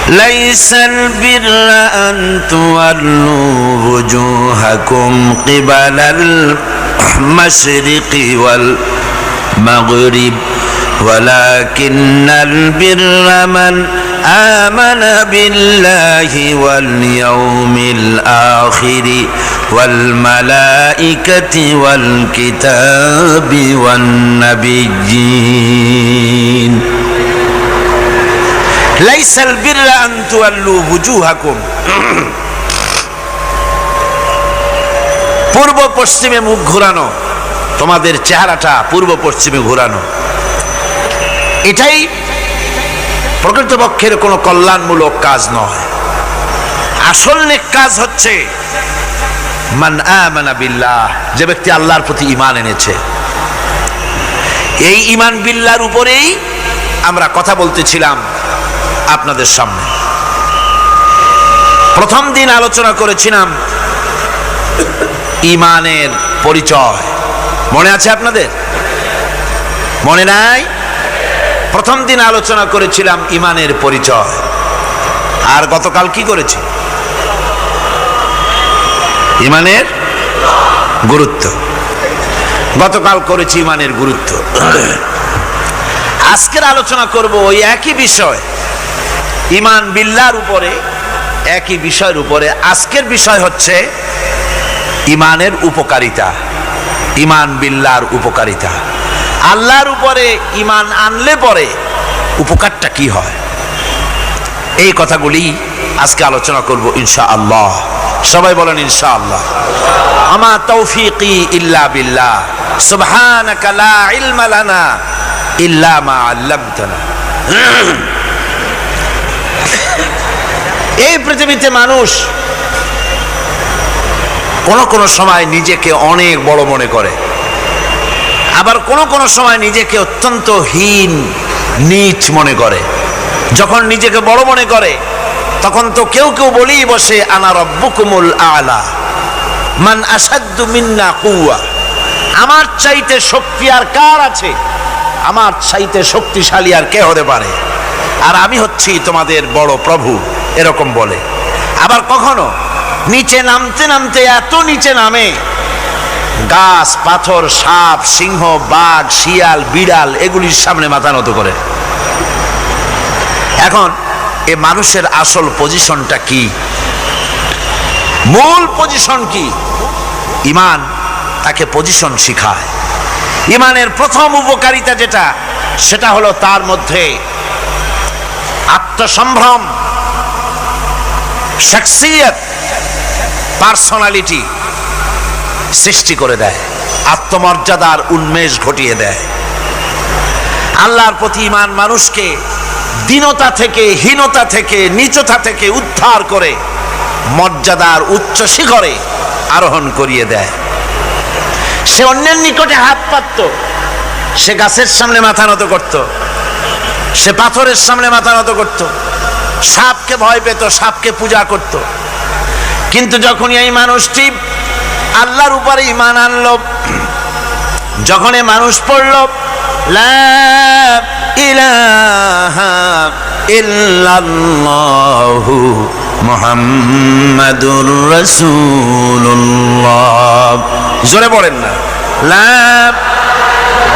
ليس البر أن تولوا وجوهكم قبل المشرق والمغرب ولكن البر من آمن بالله واليوم الآخر والملائكة والكتاب والنبيين ليس البر أن تولوا وجوهكم পূর্ব পশ্চিমে মুখ ঘোরানো, তোমাদের চেহারাটা পূর্ব পশ্চিমে ঘোরানো, এটাই প্রকৃতপক্ষের কোনো কল্যাণমূলক কাজ নয়। আসল নেক কাজ হচ্ছে মান আমানা বিল্লাহ, যে ব্যক্তি আল্লাহর প্রতি ঈমান এনেছে। এই ঈমান বিল্লাহর উপরেই আমরা কথা বলতেছিলাম আপনাদের সামনে। প্রথম দিন আলোচনা করেছিলাম ঈমানের পরিচয়, মনে আছে আপনাদের? মনে নাই? প্রথম দিন আলোচনা করেছিলাম ঈমানের পরিচয়। আর গতকাল কি করেছি? ঈমানের গুরুত্ব। গতকাল করেছি ঈমানের গুরুত্ব। আজকের আলোচনা করব ওই একই বিষয়, ঈমান বিল্লাহর উপরে, একই বিষয়ের উপরে। আজকের বিষয় হচ্ছে ঈমানের উপকারিতা, ঈমান বিল্লাহর উপকারিতা। আল্লাহর উপরে ঈমান আনলে পরে উপকারটা কি হয়, এই কথাগুলি আজকে আলোচনা করব ইনশাআল্লাহ। সবাই বলেন ইনশাআল্লাহ। আমা তৌফিকি ইল্লা বিল্লাহ, সুবহানাকা লা ইলমা লানা ইল্লা মা আল্লামতানা। এই পৃথিবীতে মানুষ কোন সময় নিজেকে অনেক বড় মনে করে, আবার কোন সময় নিজেকে অত্যন্ত হীন নীচ মনে করে। যখন নিজেকে বড় মনে করে তখন তো কেউ বলেই বসে আনা রব্বুকুমুল আলা মান আসাদ্দু মিন্না কুওয়া, আমার চাইতে শক্তি আর কার আছে, আমার চাইতে শক্তিশালী আর কে হতে পারে, আর আমি হচ্ছি তোমাদের বড় প্রভু, এরকম বলে। আবার কখনো নিচে নামতে নামতে এত নিচে নামে, গাছ, পাথর, সাপ, সিংহ, বাঘ, শিয়াল, বিড়াল এগুলির সামনে মাথা নত করে। এখন এ মানুষের আসল পজিশনটা কি, মূল পজিশন কি? ঈমান তাকে পজিশন শিখায়। ঈমানের প্রথম উপকারিতা যেটা, সেটা হলো তার মধ্যে আত্মসম্ভ্রম, শখসিয়ত, পার্সোনালিটি সৃষ্টি করে দেয়, আত্মমর্যাদার উন্মেষ ঘটিয়ে দেয়। আল্লাহর প্রতি ঈমান মানুষকে দীনতা থেকে, হীনতা থেকে, নীচতা থেকে উদ্ধার করে মর্যাদার উচ্চ শিখরে আরোহণ করিয়ে দেয়। সে অন্যের নিকটে হাত পাতত, সে গাছের সামনে মাথা নত করত, সে পাথরের সামনে মাথা নত করত, সাপকে ভয় পেত, সাপকে পূজা করত। কিন্তু যখন এই মানুষটি আল্লাহর উপরে ঈমান আনলো, যখন এই মানুষ পড়ল লা ইলাহা ইল্লাল্লাহু মুহাম্মাদুর রাসূলুল্লাহ, জোরে বলেন না লা।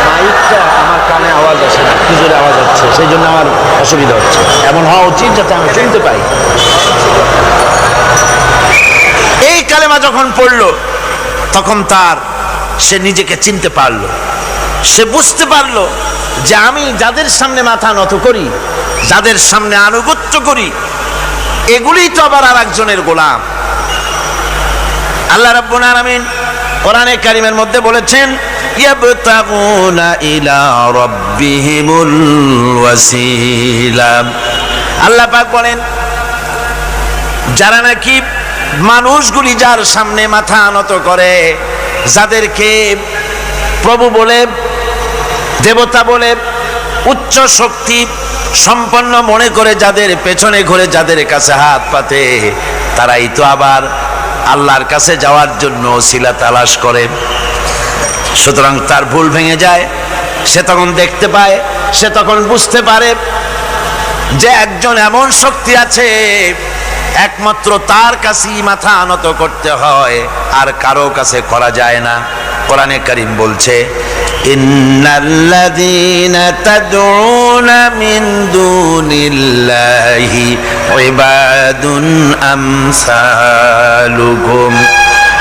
মাইকটা আমার কানে আওয়াজ আসে না, কি জোরে আওয়াজ হচ্ছে, সেই জন্য আমার অসুবিধা হচ্ছে। এমন হওয়া উচিত যাতে আমি শুনতে পাই। এই কালেমা যখন পড়লো তখন সে নিজেকে চিনতে পারলো, সে বুঝতে পারলো যে আমি যাদের সামনে মাথা নত করি, যাদের সামনে আনুগত্য করি, এগুলি তো আবার আর একজনের গোলাম। আল্লাহ রাব্বুল আলামিন কোরআনে কারীমের মধ্যে বলেছেন ইয়াবতাগুনা ইলা রাব্বিহিমুল ওয়াসিলা। আল্লাহ পাক বলেন, যারা নাকি মানুষগুলি যার সামনে মাথা নত করে, যাদেরকে প্রভু বলে, দেবতা বলে, উচ্চ শক্তি সম্পন্ন মনে করে, যাদের পেছনে ঘুরে, যাদের কাছে হাত পাতে, তারাই তো আবার আল্লাহর কাছে যাওয়ার জন্য ওসিলা তালাশ করে। সুতরাং তার ভুল ভেঙে যায়, সে তখন দেখতে পায়, সে তখন বুঝতে পারে যে একজন এমন শক্তি আছে একমাত্র তার কাছেই মাথা নত করতে হয়, আর কারো কাছে করা যায় না। কোরআনে কারীম বলছে, ইন্নাল্লাযীনা তাদউনা মিন দুনিল্লাহি ইবাদুন আমসালুকুম।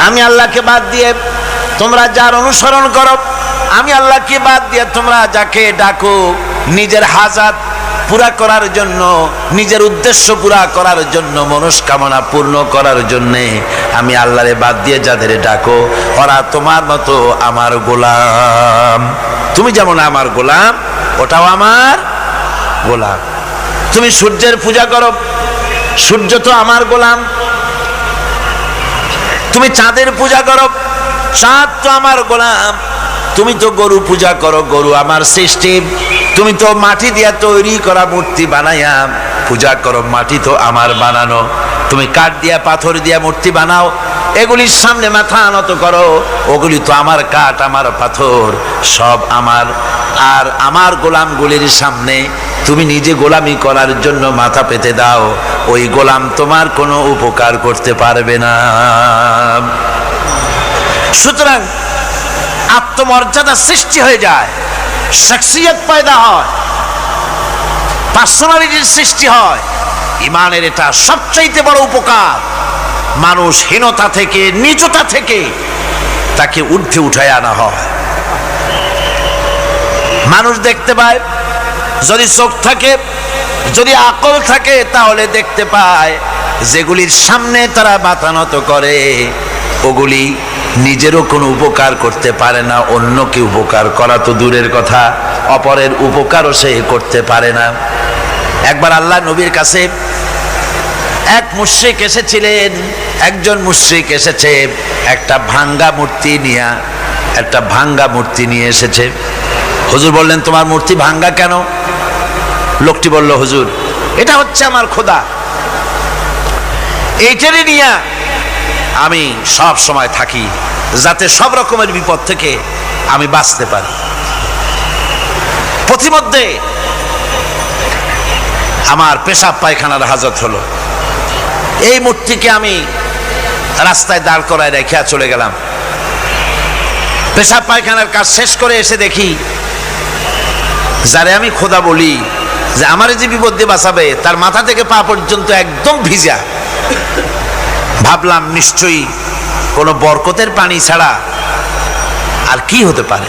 আমি আল্লাহকে বাদ দিয়ে তোমরা যার অনুসরণ করো, আমি আল্লাহকে বাদ দিয়ে তোমরা যাকে ডাকো নিজের হাজাত পুরা করার জন্য, নিজের উদ্দেশ্য পুরা করার জন্য, মনস্কামনা পূর্ণ করার জন্য, আমি আল্লাহরে বাদ দিয়ে যাদের ডাকো ওরা তোমার মতো আমার গোলাম। তুমি যেমন আমার গোলাম, ওটাও আমার গোলাম। তুমি সূর্যের পূজা করো, সূর্য তো আমার গোলাম। তুমি চাঁদের পূজা করো, চাঁদ তো আমার গোলাম। তুমি তো গরু পূজা করো, গরু আমার সৃষ্টি। তুমি তো মাটি দিয়া তৈরি করা মূর্তি বানাইয়া পূজা করো, মাটি তো আমার বানানো। তুমি কাঠ দিয়া পাথর দিয়া মূর্তি বানাও, এগুলির সামনে মাথা নত করো, ওগুলি তো আমার কাঠ আমার পাথর সব আমার। আর আমার গোলামগুলির সামনে তুমি নিজে গোলামি করার জন্য মাথা পেতে দাও, ওই গোলাম তোমার কোনো উপকার করতে পারবে না। সুতরাং আত্মমর্যাদা সৃষ্টি হয়ে যায়, শখসিয়ত পয়দা হয়, পার্সোনালিটির সৃষ্টি হয়। ইমানের এটা সবচাইতে বড় উপকার। মানুষ হীনতা থেকে, নীচতা থেকে তাকে ঊর্ধ্বে উঠায় আনা হয়। মানুষ দেখতে পায়, যদি চোখ থাকে, যদি আকল থাকে, তাহলে দেখতে পায় যেগুলির সামনে তারা মাথা নত করে ওগুলি নিজেরও কোনো উপকার করতে পারে না, অন্যকে উপকার করা তো দূরের কথা, অপরের উপকারও সে করতে পারে না। একবার আল্লাহ নবীর কাছে এক মুশরিক এসেছিলেন। একজন মুশরিক এসেছে একটা ভাঙ্গা মূর্তি নিয়ে এসেছে। হুজুর বললেন, তোমার মূর্তি ভাঙ্গা কেন? লোকটি বলল, হুজুর এটা হচ্ছে আমার খোদা, এইটারই নিয়ে আমি সব সময় থাকি, যাতে সব রকমের বিপদ থেকে আমি বাঁচতে পারি। প্রতিমধ্যে আমার পেশাব পায়খানার হাজত হলো, এই মূর্তিকে আমি রাস্তায় দাঁড় করায় রেখে চলে গেলাম। পেশাব পায়খানার কাজ শেষ করে এসে দেখি যারে আমি খোদা বলি, যে আমার যে বিপদ দিয়ে বাঁচাবে, তার মাথা থেকে পা পর্যন্ত একদম ভিজা। ভাবলাম নিশ্চয়ই কোনো বরকতের পানি ছাড়া আর কি হতে পারে।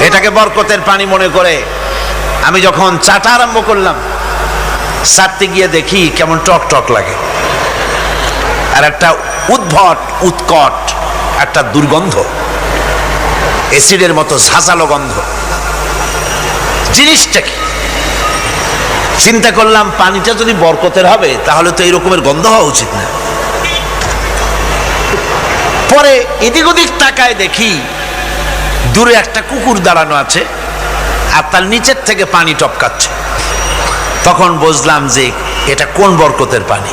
এটাকে বরকতের পানি মনে করে আমি যখন চাটা আরম্ভ করলাম, চাটতে গিয়ে দেখি কেমন টক টক লাগে, আর একটা উদ্ভট উৎকট একটা দুর্গন্ধ, অ্যাসিডের মতো ঝাঁঝালো গন্ধ। জিনিসটা কি? চিন্তা করলাম, পানিটা যদি বরকতের হবে তাহলে তো এই রকমের গন্ধ হওয়া উচিত না। পরে এদিক ওদিক তাকায় দেখি দূরে একটা কুকুর দাঁড়ানো আছে, আর তার নিচের থেকে পানি টপকাচ্ছে। তখন বুঝলাম যে এটা কোন বরকতের পানি।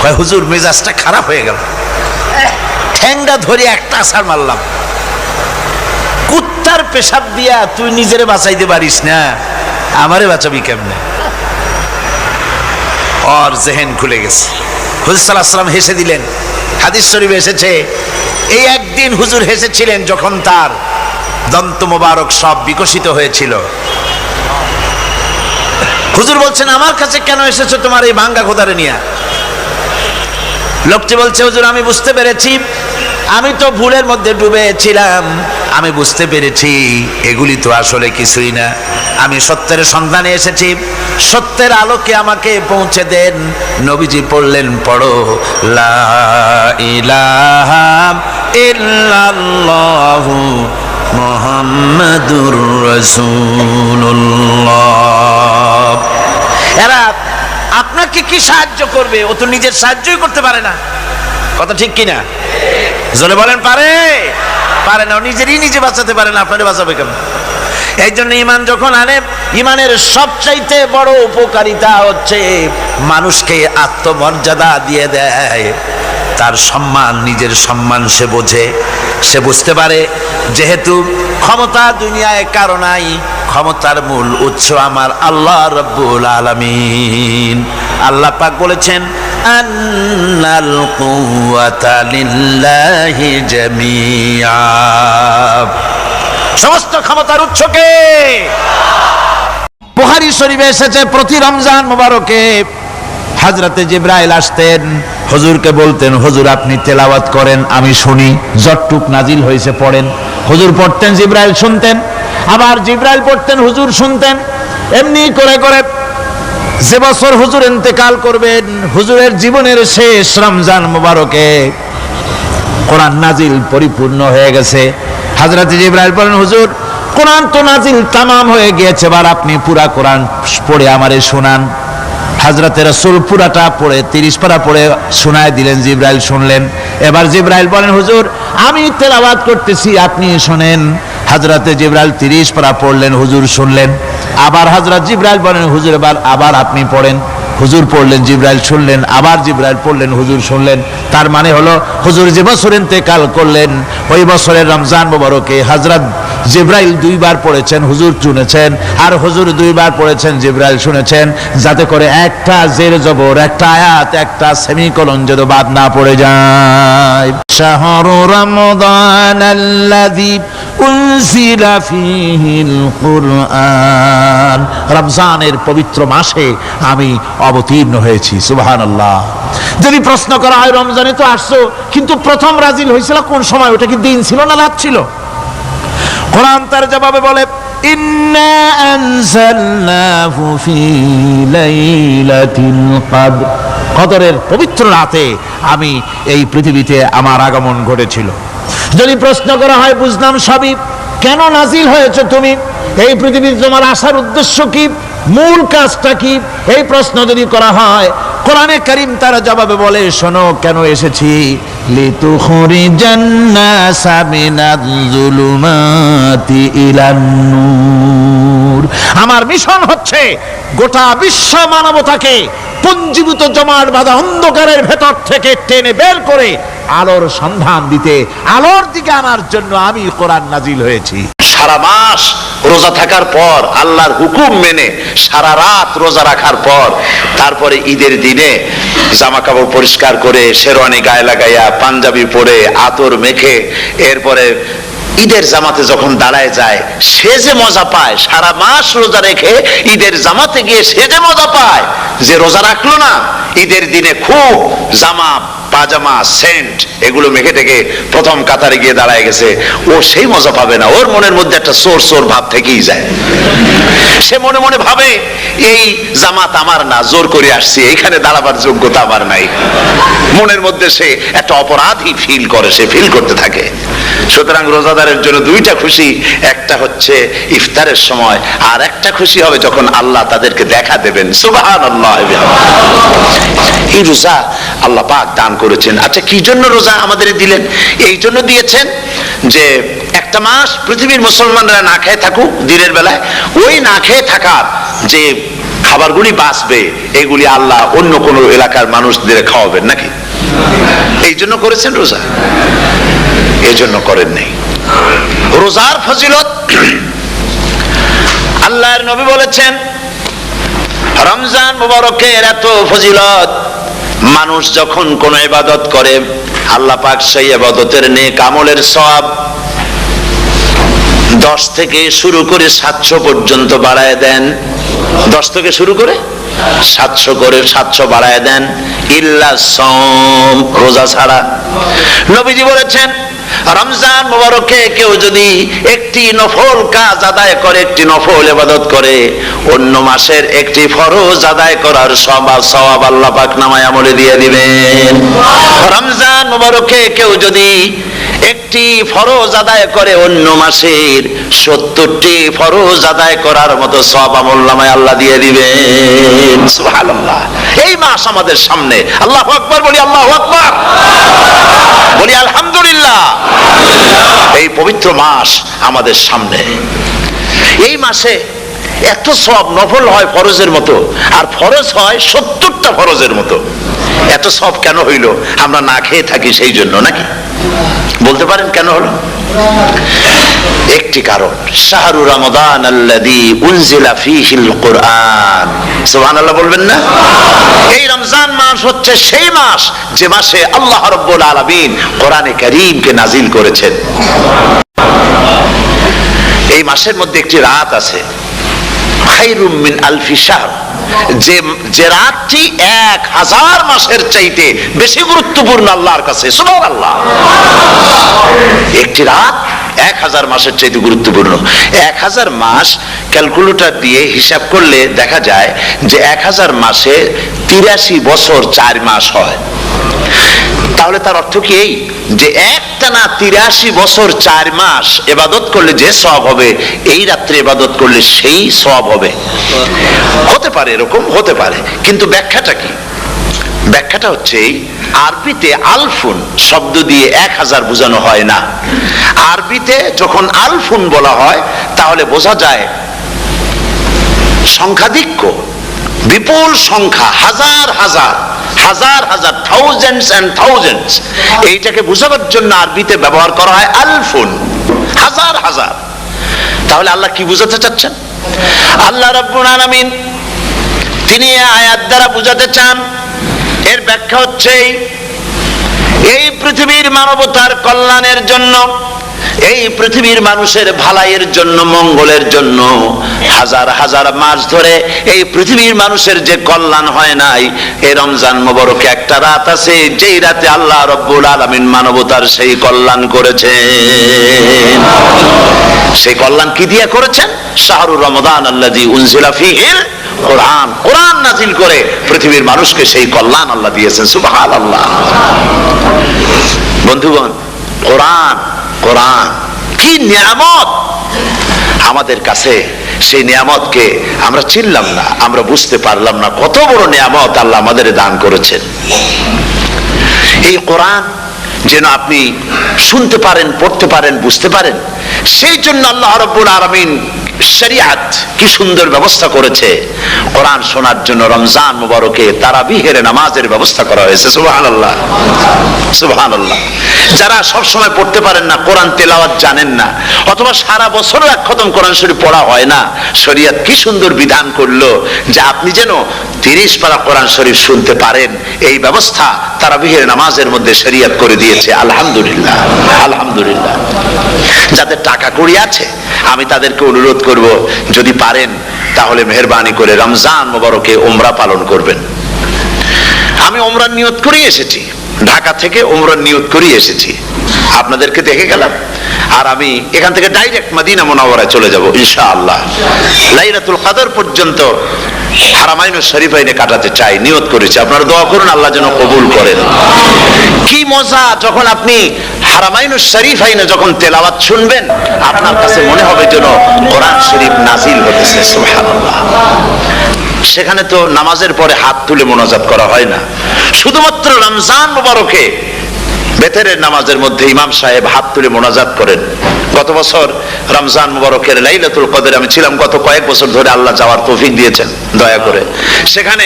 কয়, হুজুর মেজাজটা খারাপ হয়ে গেল, ঠ্যাংটা ধরে একটা আছাড় মারলাম। কুত্তার পেশাব দিয়া তুই নিজেরে বাঁচাইতে পারিস না, আমারে বাঁচাবি কেমনে? ওর জেহেন খুলে গেছে। হুজুর সাল্লাল্লাহু আলাইহি ওয়াসাল্লাম হেসে দিলেন। হাদিস শরীফে এসেছে, এই একদিন হুজুর হেসেছিলেন যখন তার দন্ত মোবারক সব বিকশিত হয়েছিল। হুজুর বলছেন, আমার কাছে কেন এসেছো তোমার এই ভাঙ্গা খোদারে নিয়ে? লোকটি বলছে, হুজুর আমি বুঝতে পেরেছি, আমি তো ভুলের মধ্যে ডুবেছিলাম, আমি বুঝতে পেরেছি এগুলি তো আসলে কিছুই না, আমি সত্যের সন্ধানে এসেছি, সত্যের আলোকে আমাকে পৌঁছে দেন। নবীজি পড়লেন, পড়ো লা ইলাহা ইল্লাল্লাহু মুহাম্মাদুর রাসূলুল্লাহ। এরা আপনাকে কি সাহায্য করবে? ও তো নিজের সাহায্যই করতে পারে না। কথা ঠিক কিনা? জোরে বলেন, পারে? পারে না, নিজেরই নিজে বাঁচাতে পারে না, আপনারে বাঁচাবে কেন? এই জন্য ইমান যখন আনে, ইমানের সবচাইতে বড় উপকারিতা হচ্ছে মানুষকে আত্মমর্যাদা দিয়ে দেয়, তার সম্মান, নিজের সম্মান সে বোঝে, সে বুঝতে পারে যেহেতু ক্ষমতা দুনিয়ায় কারো নাই, ক্ষমতার মূল উৎস আমার আল্লাহ রাব্বুল আলামিন। আল্লাহ পাক বলেছেন আন্নাল কুওয়াতা লিল্লাহি জামিআ, সমস্ত ক্ষমতার উৎস কে? বুখারী শরীফে এসেছে প্রতি রমজান মোবারকে হযরতে জিবরাইল আসতেন, হুজুরকে বলতেন হুজুর আপনি তেলাওয়াত করেন আমি শুনি, যতটুক নাজিল হয়েছে পড়েন। হুজুর পড়তেন, জিবরাইল শুনতেন, আবার জিবরাইল পড়তেন, হুজুর শুনতেন। এমনি করে করে যে বছর হুজুর ইন্তেকাল করবেন, হুজুরের জীবনের শেষ রমজান মোবারকে কোরআন নাজিল পরিপূর্ণ হয়ে গেছে। হযরতে জিবরাইল বলেন হুজুর কোরআন তো নাজিল তামাম হয়ে গিয়েছে, এবার আপনি পুরা কোরআন পড়ে আমারে শোনান। হযরতে রাসূল পুরাটা পড়ে 30 পারা পড়ে শোনায় দিলেন, জিবরাইল শুনলেন। এবার জিবরাইল বলেন হুজুর আমি তেলাওয়াত করতেছি আপনি শুনেন। হযরতে জিবরাইল 30 পারা পড়লেন, হুজুর শুনলেন। আবার হযরত জিবরাইল বলেন হুজুর এবার আবার আপনি পড়েন। হুজুর পড়লেন, জিবরাইল শুনলেন, আবার জিবরাইল পড়লেন, হুজুর শুনলেন। তার মানে হলো হুজুর যে বছর ইন্তেকাল করলেন ওই বছরের রমজান মোবারকে হযরত জিবরাইল 2 বার পড়েছেন, হুজুর শুনেছেন, আর হুজুর 2 বার পড়েছেন, জিবরাইল শুনেছেন, যাতে করে একটা জের জবর, একটা আয়াত, একটা সেমিকোলন যেন বাদ না পড়ে যায়। শাহরু রমাদানাল্লাযী উনজিলা ফীহিল কুরআন, রমজানের পবিত্র মাসে আমি অবতীর্ণ হয়েছি। সুবহানাল্লাহ। যদি প্রশ্ন করা হয় রমজানে তো আসছো, কিন্তু প্রথম নাজিল হয়েছিল কোন সময়? ওটা কি দিন ছিল না রাত ছিল? কোরআন তার জবাবে বলে ইন্না আনজালনাহু ফি লাইলাতিল কদর, কদরের পবিত্র রাতে আমি এই পৃথিবীতে আমার আগমন ঘটেছিল। যদি প্রশ্ন করা হয় বুঝলাম সবই, কেন নাজিল হয়েছে তুমি? এই পৃথিবীতে তোমার আসার উদ্দেশ্য কি? মূল কাজটা কি? এই প্রশ্ন যদি করা হয় কোরআনে কারীম তার জবাবে বলে শোনো কেন এসেছি, লিতুখরিজান নাসা মিনাজ যুলুমাতি ইলান নূর। আমার মিশন হচ্ছে গোটা বিশ্ব মানবতাকে পুঞ্জীভূত জমাট বাঁধা অন্ধকারের ভেতর থেকে টেনে বের করে আলোর সন্ধান দিতে, আলোর দিকে আনার জন্য আমি কোরআন নাজিল হয়েছি। সারা মাস রোজা থাকার পর আল্লাহর হুকুম মেনে সারা রাত রোজা রাখার পর তারপরে ঈদের দিনে জামা কাপড় পরিষ্কার করে শেরওয়ানি গায়ে লাগাইয়া পাঞ্জাবি পরে আতর মেখে এরপরে ঈদের জামাতে যখন দাঁড়ায় যায় সে যে মজা পায়, সারা মাস রোজা রেখে ঈদের জামাতে গিয়ে সে যে মজা পায়, যে রোজা রাখলো না ঈদের দিনে খুব জামা পাজামা সেন্ট এগুলো মেখে থেকে প্রথম কাতারে গিয়ে দাঁড়ায় গেছে, ও সেই মজা পাবে না। ওর মনের মধ্যে একটা চোর চোর ভাব থেকেই যায়। সে মনে মনে ভাবে এই জামাত আমার না, জোর করে আসছি, এখানে দাঁড়াবার যোগ্যতা আমার নাই। মনের মধ্যে সে একটা অপরাধী ফিল করে, সে ফিল করতে থাকে। সুতরাং রোজাদারের জন্য 2টা খুশি, একটা হচ্ছে ইফতারের সময়, আর একটা খুশি হবে যখন আল্লাহ তাদেরকে দেখা দেবেন। সুবহানাল্লাহ। এই রোজা আল্লাহ পাক দান করেছেন। আচ্ছা কি জন্য রোজা আমাদের দিলেন? এই জন্য দিয়েছেন যে একটা মাস পৃথিবীর মুসলমানরা না খেয়ে থাকুক দিনের বেলায়, ওই না খেয়ে থাকার যে খাবারগুলি বাঁচবে এগুলি আল্লাহ অন্য কোন এলাকার মানুষদের খাওয়াবেন নাকি? এই জন্য করেছেন রোজা, এই জন্য করেন নাই। রোজার ফজিলত আল্লাহর নবী বলেছেন, রমজান মুবারকের এত ফজিলত, মানুষ যখন কোন ইবাদত করে আল্লাহ পাক সেই ইবাদতের নেক আমলের সওয়াব 10 থেকে শুরু করে 700 পর্যন্ত বাড়ায় দেন। 10 থেকে শুরু করে 700 করে 700 বাড়ায় দেন, ইল্লা সাওম, রোজা ছাড়া। নবীজি বলেছেন রমজান মুবারকে কেউ যদি একটি নফল কাজ আদায় করে, একটি নফল ইবাদত করে, অন্য মাসের একটি ফরজ আদায় করার সওয়াব আল্লাহ পাক নামায়ে আমলে দিয়ে দিবেন। রমজান মুবারকে কেউ যদি একটি ফরজ আদায় করে, অন্য মাসের 70টি ফরজ আদায় করার মতো সওয়াব আমলনামায় আল্লাহ দিয়ে দিবেন। সুবহানাল্লাহ। এই মাস আমাদের সামনে, আল্লাহু আকবার বলি, আল্লাহু আকবার বলি, আলহামদুলিল্লাহ। এই পবিত্র মাস আমাদের সামনে। এই মাসে এত সওয়াব, নফল হয় ফরজের মতো, আর ফরজ হয় 70টা ফরজের মতো। এত সওয়াব কেন হইল? আমরা না খেয়ে থাকি সেই জন্য নাকি? বলতে পারেন কেন হলো? একটি কারণ, শাহরু রমাদান আল্লাযী উনজিলা ফীহিল কুরআন। সুবহানাল্লাহ বলবেন না? এই রমজান মাস হচ্ছে সেই মাস যে মাসে আল্লাহ রাব্বুল আলামিন কোরআনে কারীমকে নাজিল করেছেন। এই মাসের মধ্যে একটি রাত আছে, খায়রুম মিন আলফি শাহর, যে রাতটি 1000 মাসের চাইতে বেশি গুরুত্বপূর্ণ আল্লাহর কাছে। সুবহানাল্লাহ। একটি রাত 1000 মাসের চাইতে গুরুত্বপূর্ণ। 1000 মাস ক্যালকুলেটর দিয়ে হিসাব করলে দেখা যায় যে 1000 মাসে 83 বছর 4 মাস হয়। তাহলে তার অর্থ কি এই যে একটানা 83 বছর 4 মাস ইবাদত করলে যে সওয়াব হবে, এই রাত্রে ইবাদত করলে সেই সওয়াব হবে? হতে পারে, এরকম হতে পারে, কিন্তু ব্যাখ্যাটা কি? ব্যাখ্যাটা হচ্ছে এই, আরবিতে আলফুন শব্দ দিয়ে 1000 বোঝানো হয় না। আরবিতে যখন আলফুন বলা হয় তাহলে বোঝা যায় সংখ্যাধিক্য, বিপুল সংখ্যা, হাজার হাজার হাজার হাজার, থাউজেন্ডস এন্ড থাউজেন্ডস। এইটাকে বোঝাবার জন্য আরবিতে ব্যবহার করা হয় আলফুন, হাজার হাজার। তাহলে আল্লাহ কি বুঝাতে চাচ্ছেন? আল্লাহ রাব্বুল আলামিন তিনি আয়াত দ্বারা বুঝাতে চান, এর ব্যাখ্যা হচ্ছে এই পৃথিবীর মানবতার কল্যাণের জন্য, এই পৃথিবীর মানুষের ভালাইয়ের জন্য, মঙ্গলের জন্য হাজার হাজার মাস ধরে এই পৃথিবীর মানুষের যে কল্যাণ হয় নাই, এই রমজান মোবারকে একটা রাত আছে যেই রাতে আল্লাহ রাব্বুল আলামিন মানবতার সেই কল্যাণ করেছেন। সেই কল্যাণ কি দিয়ে করেছেন? শাহরু রমাদান আল্লাযী উনজিলা ফীহিল কোরআন, কোরআন নাজিল করে পৃথিবীর মানুষকে সেই কল্যাণ আল্লাহ দিয়েছেন। সুবহানাল্লাহ। বন্ধুগণ, কোরআন, কোরআন কি নিয়ামত আমাদের কাছে! সেই নিয়ামতকে আমরা চিনলাম না, আমরা বুঝতে পারলাম না কত বড় নিয়ামত আল্লাহ আমাদের দান করেছেন। এই কোরআন যেন আপনি শুনতে পারেন, পড়তে পারেন, বুঝতে পারেন, সেই জন্য আল্লাহ রাব্বুল আলামিন শরিয়াত কি সুন্দর ব্যবস্থা করেছে। কোরআন শোনার জন্য রমজান মুবারকে তারাবিহের নামাজের ব্যবস্থা করা হয়েছে। সুবহানাল্লাহ, সুবহানাল্লাহ। যারা সব সময় পড়তে পারেন না, কোরআন তেলাওয়াত জানেন না, অথবা সারা বছর এক খতম কোরআন শরীফ পড়া হয় না, শরিয়াত কি সুন্দর বিধান করলো যে আপনি যেন 30 পারা কোরআন শরীফ শুনতে পারেন। এই ব্যবস্থা তারাবিহের নামাজের মধ্যে শরিয়াত করে দিয়েছে। আলহামদুলিল্লাহ, আলহামদুলিল্লাহ। যাদের টাকা কড়ি আছে আমি তাদেরকে অনুরোধ করব, যদি পারেন তাহলে মেহেরবানি করে রমজান মুবারকে উমরা পালন করবেন। আমি উমরার নিয়ত করে এসেছি, ঢাকা থেকে উমরার নিয়ত করে এসেছি, আপনাদেরকে দেখে গেলাম। আর আমি এখান থেকে ডাইরেক্ট মদিনা মুনাওয়ারায় চলে যাব ইনশাআল্লাহ। লাইলাতুল কদর পর্যন্ত হারামাইনুশ শরীফাইনে কাটাতে চাই, নিয়ত করেছি। আপনারা দোয়া করুন আল্লাহ যেন কবুল করেন। কি মজা যখন আপনি হারামাইনুশ শরীফাইনে যখন তেলাওয়াত শুনবেন, আপনার কাছে মনে হবে যেন কোরআন শরীফ নাজিল হতেছে। সুবহানাল্লাহ। সেখানে তো নামাজের পরে হাত তুলে মোনাজাত করা হয় না, শুধুমাত্র রমজান মুবারকে বেতেরের নামাজের মধ্যে ইমাম সাহেব হাত তুলে মোনাজাত করেন। গত বছর রমজান মুবারকের লাইলাতুল কদরে আমি ছিলাম, গত কয়েক বছর ধরে আল্লাহ যাওয়ার তৌফিক দিয়েছেন দয়া করে। সেখানে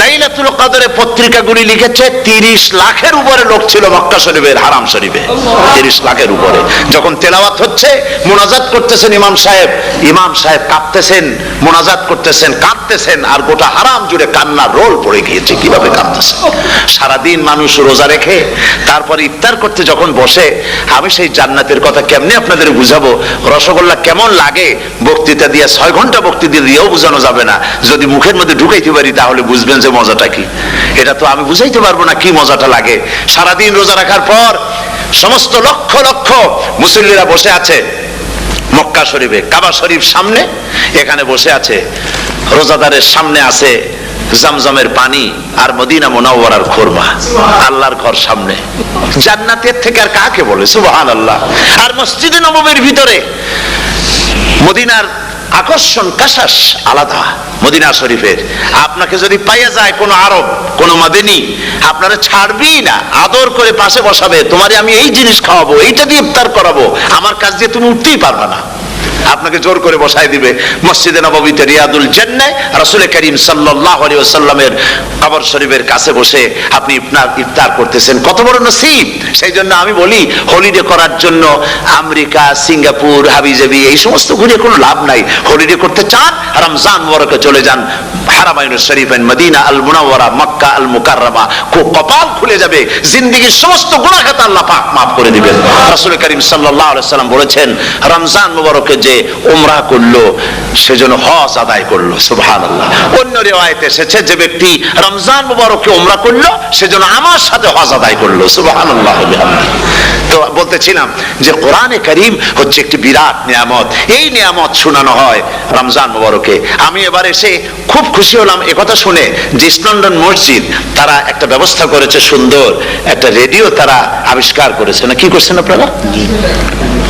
লাইলাতুল কদরে পত্রিকাগুলি লিখেছে 30 লাখের উপরে লোক ছিল মক্কা শরীফের, হারাম শরীফে 30 লাখের উপরে। যখন তেলাওয়াত হচ্ছে, মোনাজাত করতেছেন ইমাম সাহেব কাঁপতেছেন, মোনাজাত করতেছেন, কাঁদতেছেন, আর গোটা হারাম জুড়ে কান্নার রোল পড়ে গিয়েছে। কিভাবে কাঁদতেছে! সারাদিন মানুষ রোজা রেখে তারপর ইফতার করতে যখন বসে, আমি সেই জান্নাতের কথা কেমনে আপনাদের বুঝাবো? রসগোল্লা কেমন লাগে বক্তৃতা দিয়ে 6 ঘন্টা বক্তৃতা দিয়েও বোঝানো যাবে না। যদি মুখের মধ্যে ঢুকাইতে পারি তাহলে বুঝবেন যে মজাটা কি। এটা তো আমি বুঝাইতে পারবো না কি মজাটা লাগে। সারাদিন রোজা রাখার পর সমস্ত লক্ষ লক্ষ মুসল্লিরা বসে আছে মক্কা শরীফে, কাবা শরীফ সামনে, এখানে বসে আছে। রোজাদারের সামনে আছে জমজমের পানি আর মদিনা মুনাওয়ারার খুরমা, আল্লাহর ঘর সামনে। জান্নাতের থেকে আর কাকে বলে! সুবহানাল্লাহ। আর মসজিদে নববীর ভিতরে মদিনার আকর্ষণ কাশাস আলাদা। মদিনা শরীফের আপনাকে যদি পাইয়া যায় কোন আরব, কোন মাদানী, আপনারা ছাড়বেই না, আদর করে পাশে বসাবে, তোমারে আমি এই জিনিস খাওয়াবো, এইটা দিয়ে ইফতার করাবো, আমার কাছ দিয়ে তুমি উঠতেই পারবে না। আপনাকে জোর করে বসায় দিবে মসজিদে নববীতে রিয়াদুল জান্নাহ রাসূল করিম সাল্লাল্লাহু আলাইহি ওয়াসাল্লামের কবর শরীফের কাছে বসে আপনি ইফতার করতেছেন, কত বড় নসিব। সেই জন্য আমি বলি হলিডে করার জন্য আমেরিকা, সিঙ্গাপুর, হাবিজাবি এই সমস্ত ঘুরে কোনো লাভ নাই। হলিডে করতে চান রমজান মুবারকে চলে যান হারামাইনুশ শরীফাইন, মদিনা আল মুনাওয়ারা, মক্কা আল মুকাররমা, কপাল খুলে যাবে, জিন্দেগীর সমস্ত গুনাহ খাতা আল্লাহ পাক maaf করে দিবেন। রাসূল করিম সাল্লাল্লাহু আলাইহি ওয়াসাল্লাম বলেছেন রমজান মুবারকে যে উমরা করলো সেজন্য হজ আদায় করলো, সুবহানাল্লাহ। অন্য রিওয়ায়াতে এসেছে যে ব্যক্তি রমজান মুবারকে উমরা করলো সেজন্য আমার সাথে হজ আদায় করলো, সুবহানাল্লাহ। তো বলতেছিলাম যে কোরআনে কারীম হচ্ছে একটি বিরাট নিয়ামত, এই নিয়ামত শোনানো হয় রমজান মুবারকে। আমি এবার এসে খুব খুশি হলাম একথা শুনে যে ইস্ট লন্ডন মসজিদ তারা একটা ব্যবস্থা করেছে, সুন্দর একটা রেডিও তারা আবিষ্কার করেছে, না কি করছেন আপনারা?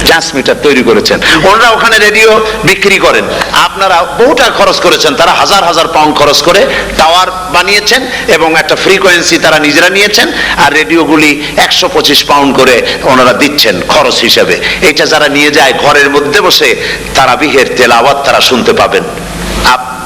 ট্রান্সমিটার তৈরি করেছেন। ওনারা ওখানে রেডিও বিক্রি করেন, আপনারা বহুটা খরচ করেছেন, তারা হাজার হাজার পাউন্ড খরচ করে টাওয়ার বানিয়েছেন এবং একটা ফ্রিকোয়েন্সি তারা নিজেরা নিয়েছেন, আর রেডিওগুলি 125 পাউন্ড করে ওনারা দিচ্ছেন খরচ হিসেবে। এটা যারা নিয়ে যায় ঘরের মধ্যে বসে তারাবিহের তেলাওয়াত তারা শুনতে পাবেন।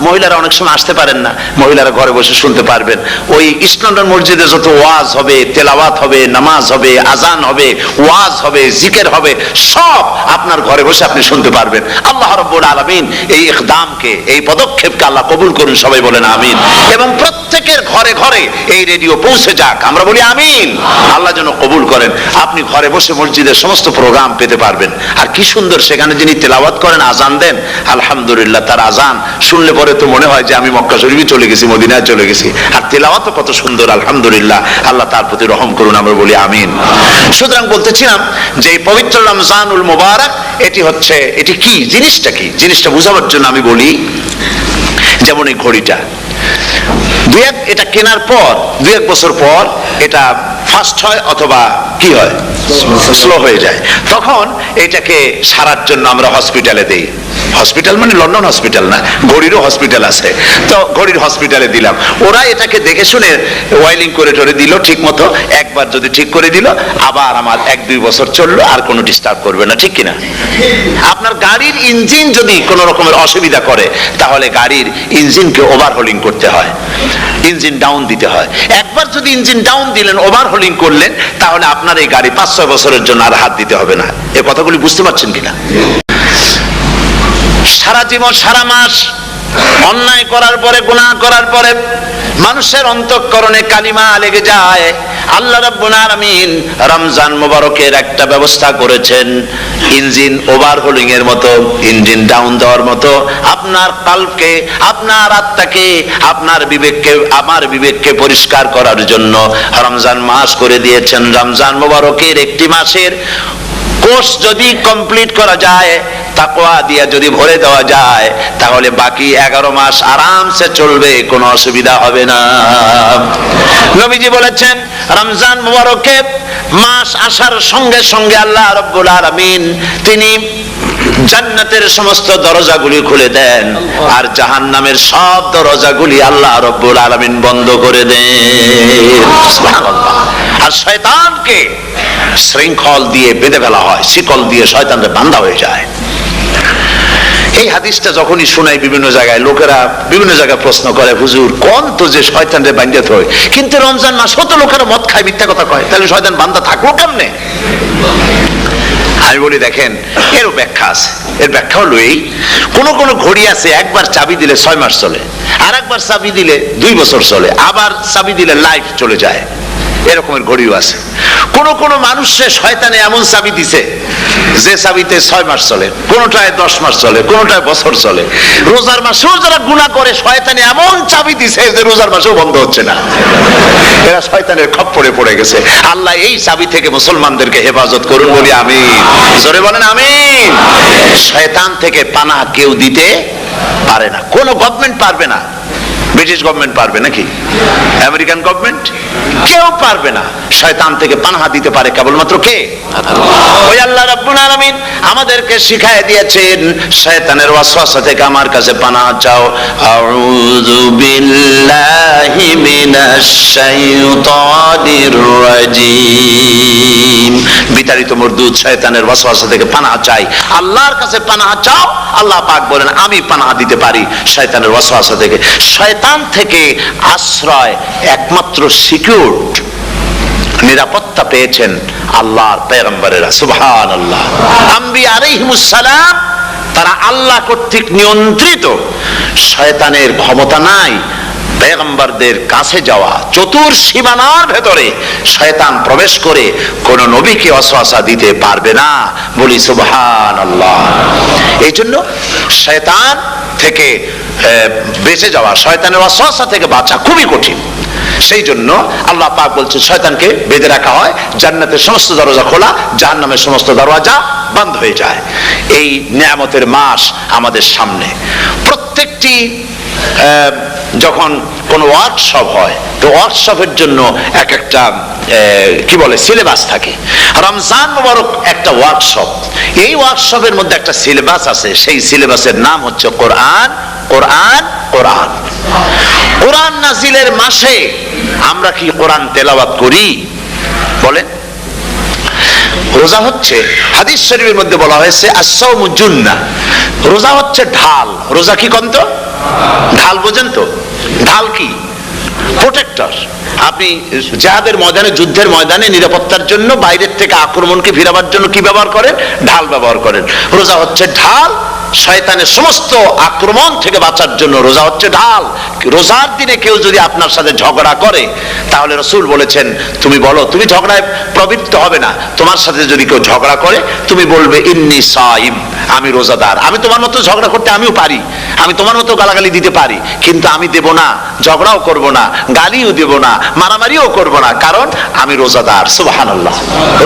মহিলারা অনেক সময় আসতে পারেন না, মহিলারা ঘরে বসে শুনতে পারবেন। ওই ইস্ট লন্ডন মসজিদে যত ওয়াজ হবে, তেলাওয়াত হবে, নামাজ হবে, আজান হবে, ওয়াজ হবে, জিকির হবে, সব আপনার ঘরে বসে আপনি শুনতে পারবেন। আল্লাহ রাব্বুল আলামিন এই ইকদামকে, এই পদক্ষেপকে আল্লাহ কবুল করুন, সবাই বলেন আমিন। এবং প্রত্যেকের ঘরে ঘরে এই রেডিও পৌঁছে যাক, আমরা বলি আমিন। আল্লাহ যেন কবুল করেন। আপনি ঘরে বসে মসজিদের সমস্ত প্রোগ্রাম পেতে পারবেন। আর কি সুন্দর সেখানে যিনি তেলাওয়াত করেন, আজান দেন, আলহামদুলিল্লাহ, তার আজান শুনলে পরে তো মনে হয় যে আমি মক্কা শরীফে চলে গেছি, মদিনায় চলে গেছি। আর তেলাওয়াত কত সুন্দর, আলহামদুলিল্লাহ। আল্লাহ তার প্রতি রহম করুন, আমরা বলি আমিন। সুতরাং বলতেছিলাম যে এই পবিত্র রমজানুল মুবারক এটি কি জিনিসটা, কি জিনিসটা বোঝাবার জন্য আমি বলি, যেমন এই ঘড়িটা এটা কেনার পর 2-1 বছর পর এটা ফাস্ট হয় অথবা কি হয়, স্লো হয়ে যায়। তখন এটাকে সারার জন্য আমরা হসপিটালে দেই। হসপিটাল মানে লন্ডন হসপিটাল না, ঘড়িরও হসপিটাল আছে, তো ঘড়ির হসপিটালে দিলাম। ওরা এটাকে দেখে শুনে ওয়াইলিং করে টরে দিল ঠিক মতো। একবার যদি ঠিক করে দিল, আবার আমার 1-2 বছর চললো, আর কোনো ডিস্টার্ব করবে না, ঠিক কিনা? আপনার গাড়ির ইঞ্জিন যদি কোনো রকমের অসুবিধা করে, তাহলে গাড়ির ইঞ্জিনকে ওভারহোলিং করতে হয়, ইঞ্জিন ডাউন দিতে হয়। একবার যদি ইঞ্জিন ডাউন দিলেন, ওভারহোলিং করলেন, তাহলে আপনার এই গাড়ি 5-6 বছরের জন্য আর হাত দিতে হবে না। এই কথাগুলি বুঝতে পারছেন কিনা? সারা জীবন, সারা মাস অন্যায় করার পরে, গুনাহ করার পরে মানুষের অন্তঃকরণে কালিমা লেগে যায়। আল্লাহ রাব্বুল আলামিন রমজান মুবারকের একটা ব্যবস্থা করেছেন, ইঞ্জিন ওভারহোলিং এর মতো, ইঞ্জিন ডাউন দেওয়ার মতো। আপনার কলবকে, আপনার আত্মাকে, আপনার বিবেককে, আমার বিবেককে পরিষ্কার করার জন্য রমজান মাস করে দিয়েছেন। রমজান মুবারকের একটি মাসের কোর্স যদি কমপ্লিট করা যায়, তাকওয়া দিয়া যদি ভরে দেওয়া যায়, তাহলে বাকি 11 মাস আরামসে চলবে, কোনো অসুবিধা হবে না। নবীজি বলেছেন রমজান মুবারকে মাস আসার সঙ্গে সঙ্গে আল্লাহ রাব্বুল আলামিন তিনি জান্নাতের সমস্ত দরজাগুলি খুলে দেন, আর জাহান্নামের সব দরজাগুলি আল্লাহ রাব্বুল আলামিন বন্ধ করে দেন। সুবহানাল্লাহ। আর শয়তানকে শৃঙ্খল দিয়ে বেঁধে ফেলা হয়, শিকল দিয়ে শয়তানকে বাঁধা হয়ে যায়। এই হাদিসটা যখনই শোনাই বিভিন্ন জায়গায়, লোকেরা বিভিন্ন জায়গায় প্রশ্ন করে, হুজুর কোন তো যে শয়তানরে বাঁধতে হয়, কিন্তু রমজান মাস হতো লোকেরা মদ খায়, মিথ্যা কথা কয়, তাহলে শয়তান বাঁধা থাকবো কেমনে? আমি বলি দেখেন, এরও ব্যাখ্যা আছে। এর ব্যাখ্যা হলো এই, কোন ঘড়ি আছে একবার চাবি দিলে 6 মাস চলে, আর একবার চাবি দিলে 2 বছর চলে, আবার চাবি দিলে লাইফ চলে যায়। এরকমের ঘড়িও আছে। কোন মানুষের শয়তানে এমন চাবি দিছে যে চাবিতে 6 মাস চলে, কোনটায় 10 মাস চলে, কোনটায় বছর চলে। রোজার মাসেও যারা গুনাহ করে, শয়তানে এমন চাবি দিছে যে রোজার মাসেও বন্ধ হচ্ছে না। এরা শয়তানের খপ্পরে পড়ে গেছে। আল্লাহ এই চাবি থেকে মুসলমানদেরকে হেফাজত করুন, বলি আমিন। জোরে বলেন আমিন। শয়তান থেকে পানাহ কেউ দিতে পারে না, কোনো গভর্নমেন্ট পারবে না। ব্রিটিশ গভর্নমেন্ট পারবে নাকি? American government? কেউ পারবে না। শয়তান থেকে পানাহা দিতে পারে কেবলমাত্র কে? ওই আল্লাহ রাব্বুল আলামিন আমাদেরকে শিখায় দিয়েছেন, শয়তানের ওয়াসওয়াসা থেকে আমার কাছে পানাহা চাও। আউযু বিল্লাহি মিনাশ মিনাশ শাইতানির রাজিম। বিতাড়িত মরদুদ শয়তানের ওয়াসওয়াসা থেকে পানাহ চাই, আল্লাহর কাছে পানাহ চাও। আল্লাহ পাক বলেন আমি পানাহ দিতে পারি শয়তানের ওয়াসওয়াসা থেকে। শয়তান থেকে আশ্রয় একমাত্র সিকিউরড, নিরাপত্তা পেয়েছেন আল্লাহর পয়গম্বরেরা। সুবহানাল্লাহ। আম্বিয়া আলাইহিমুস সালাম তারা আল্লাহ কর্তৃক নিয়ন্ত্রিত, শয়তানের ক্ষমতা নাই পয়গম্বরদের কাছে যাওয়া। চতুর সীমানার ভেতরে শয়তান প্রবেশ করে কোন নবীকে ওয়াসওয়াসা দিতে পারবে না, বলি সুবহানাল্লাহ। এই জন্য শয়তান থেকে বেঁচে যাওয়া, শয়তানের ওয়াসওয়াসা থেকে বাঁচা খুবই কঠিন। সেই জন্য আল্লাহ পাক বলছে শয়তানকে বেঁধে রাখা হয়, জান্নাতের সমস্ত দরজা খোলা, জাহান্নামের সমস্ত দরজা বন্ধ হয়ে যায়। এই নিয়ামতের মাস আমাদের সামনে। প্রত্যেকটি যখন কোন ওয়ার্কশপ হয়, তো ওয়ার্কশপের জন্য এক একটা কি বলে সিলেবাস থাকে। রমজান মুবারক একটা ওয়ার্কশপ, এই ওয়ার্কশপের মধ্যে একটা সিলেবাস আছে, সেই সিলেবাসের নাম হচ্ছে কোরআন। কোরআন কোরআন কোরআন নাজিলের মাসে আমরা কি কোরআন তেলাওয়াত করি? বলেন। রোজা হচ্ছে, হাদিস শরীফের মধ্যে বলা হয়েছে আস-সাওমু জুন্নাহ, রোজা হচ্ছে ঢাল। রোজা কি কন্ত? ঢাল বোঝেন তো? ঢাল কি? প্রোটেক্টর। আপনি জিহাদের ময়দানে, যুদ্ধের ময়দানে নিরাপত্তার জন্য, বাইরের থেকে আক্রমণকে ফিরাবার জন্য কি ব্যবহার করেন? ঢাল ব্যবহার করেন। রোজা হচ্ছে ঢাল, শয়তানের সমস্ত আক্রমণ থেকে বাঁচার জন্য রোজা হচ্ছে ঢাল। রোজার দিনে কেউ যদি আপনার সাথে ঝগড়া করে, তাহলে রাসূল বলেছেন তুমি বলো, তুমি ঝগড়ায় প্রবৃত্ত হবে না। তোমার সাথে যদি কেউ ঝগড়া করে, তুমি বলবে ইন্নী সাইম, আমি রোজাদার। আমি তোমার মতো ঝগড়া করতে আমিও পারি, আমি তোমার মতো গালাগালি দিতে পারি, কিন্তু আমি দেব না, ঝগড়াও করব না, গালিও দেব না, মারামারিও করব না, কারণ আমি রোজাদার। সুবহানাল্লাহ।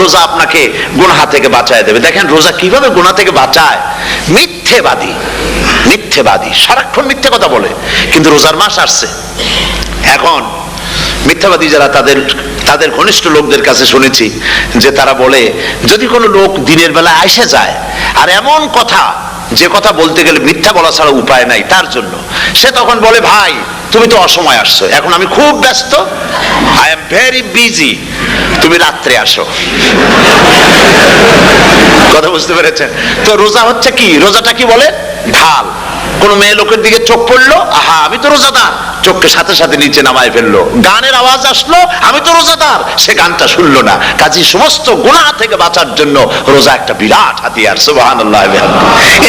রোজা আপনাকে গুনাহ থেকে বাঁচায় দেবে। দেখেন রোজা কিভাবে গুনাহ থেকে বাঁচায়। মিথ্যেবাদী, মিথ্যেবাদী সারাক্ষণ মিথ্যে কথা বলে, কিন্তু রোজার মাস আসছে। এখন মিথ্যাবাদী যারা, তাদের ঘনিষ্ঠ লোকদের কাছে শুনেছি যে তারা বলে, যদি কোনো লোক দিনের বেলা এসে যায় আর এমন কথা, যে কথা বলতে গেলে মিথ্যা বলা ছাড়া উপায় নাই তার জন্য, সে তখন বলে ভাই তুমি তো অসময় আসছো, এখন আমি খুব ব্যস্ত, আই এম ভেরি বিজি, তুমি রাত্রে আসো। কথা বুঝতে পেরেছেন তো? রোজা হচ্ছে কি? রোজাটা কি বলে? ঢাল। কোন মেয়ে লোকের দিকে চোখ পড়লো, আহা আমি তো রোজাদার, চোখকে সাথে সাথে নিচে নামায় ফেললো। গানের আওয়াজ আসলো, আমি তো রোজাদার, সে গানটা শুনলো না। কাজী সমস্ত গুনাহ থেকে বাঁচার জন্য রোজা একটা বিরাট হাতিয়ার। সুবহানাল্লাহ।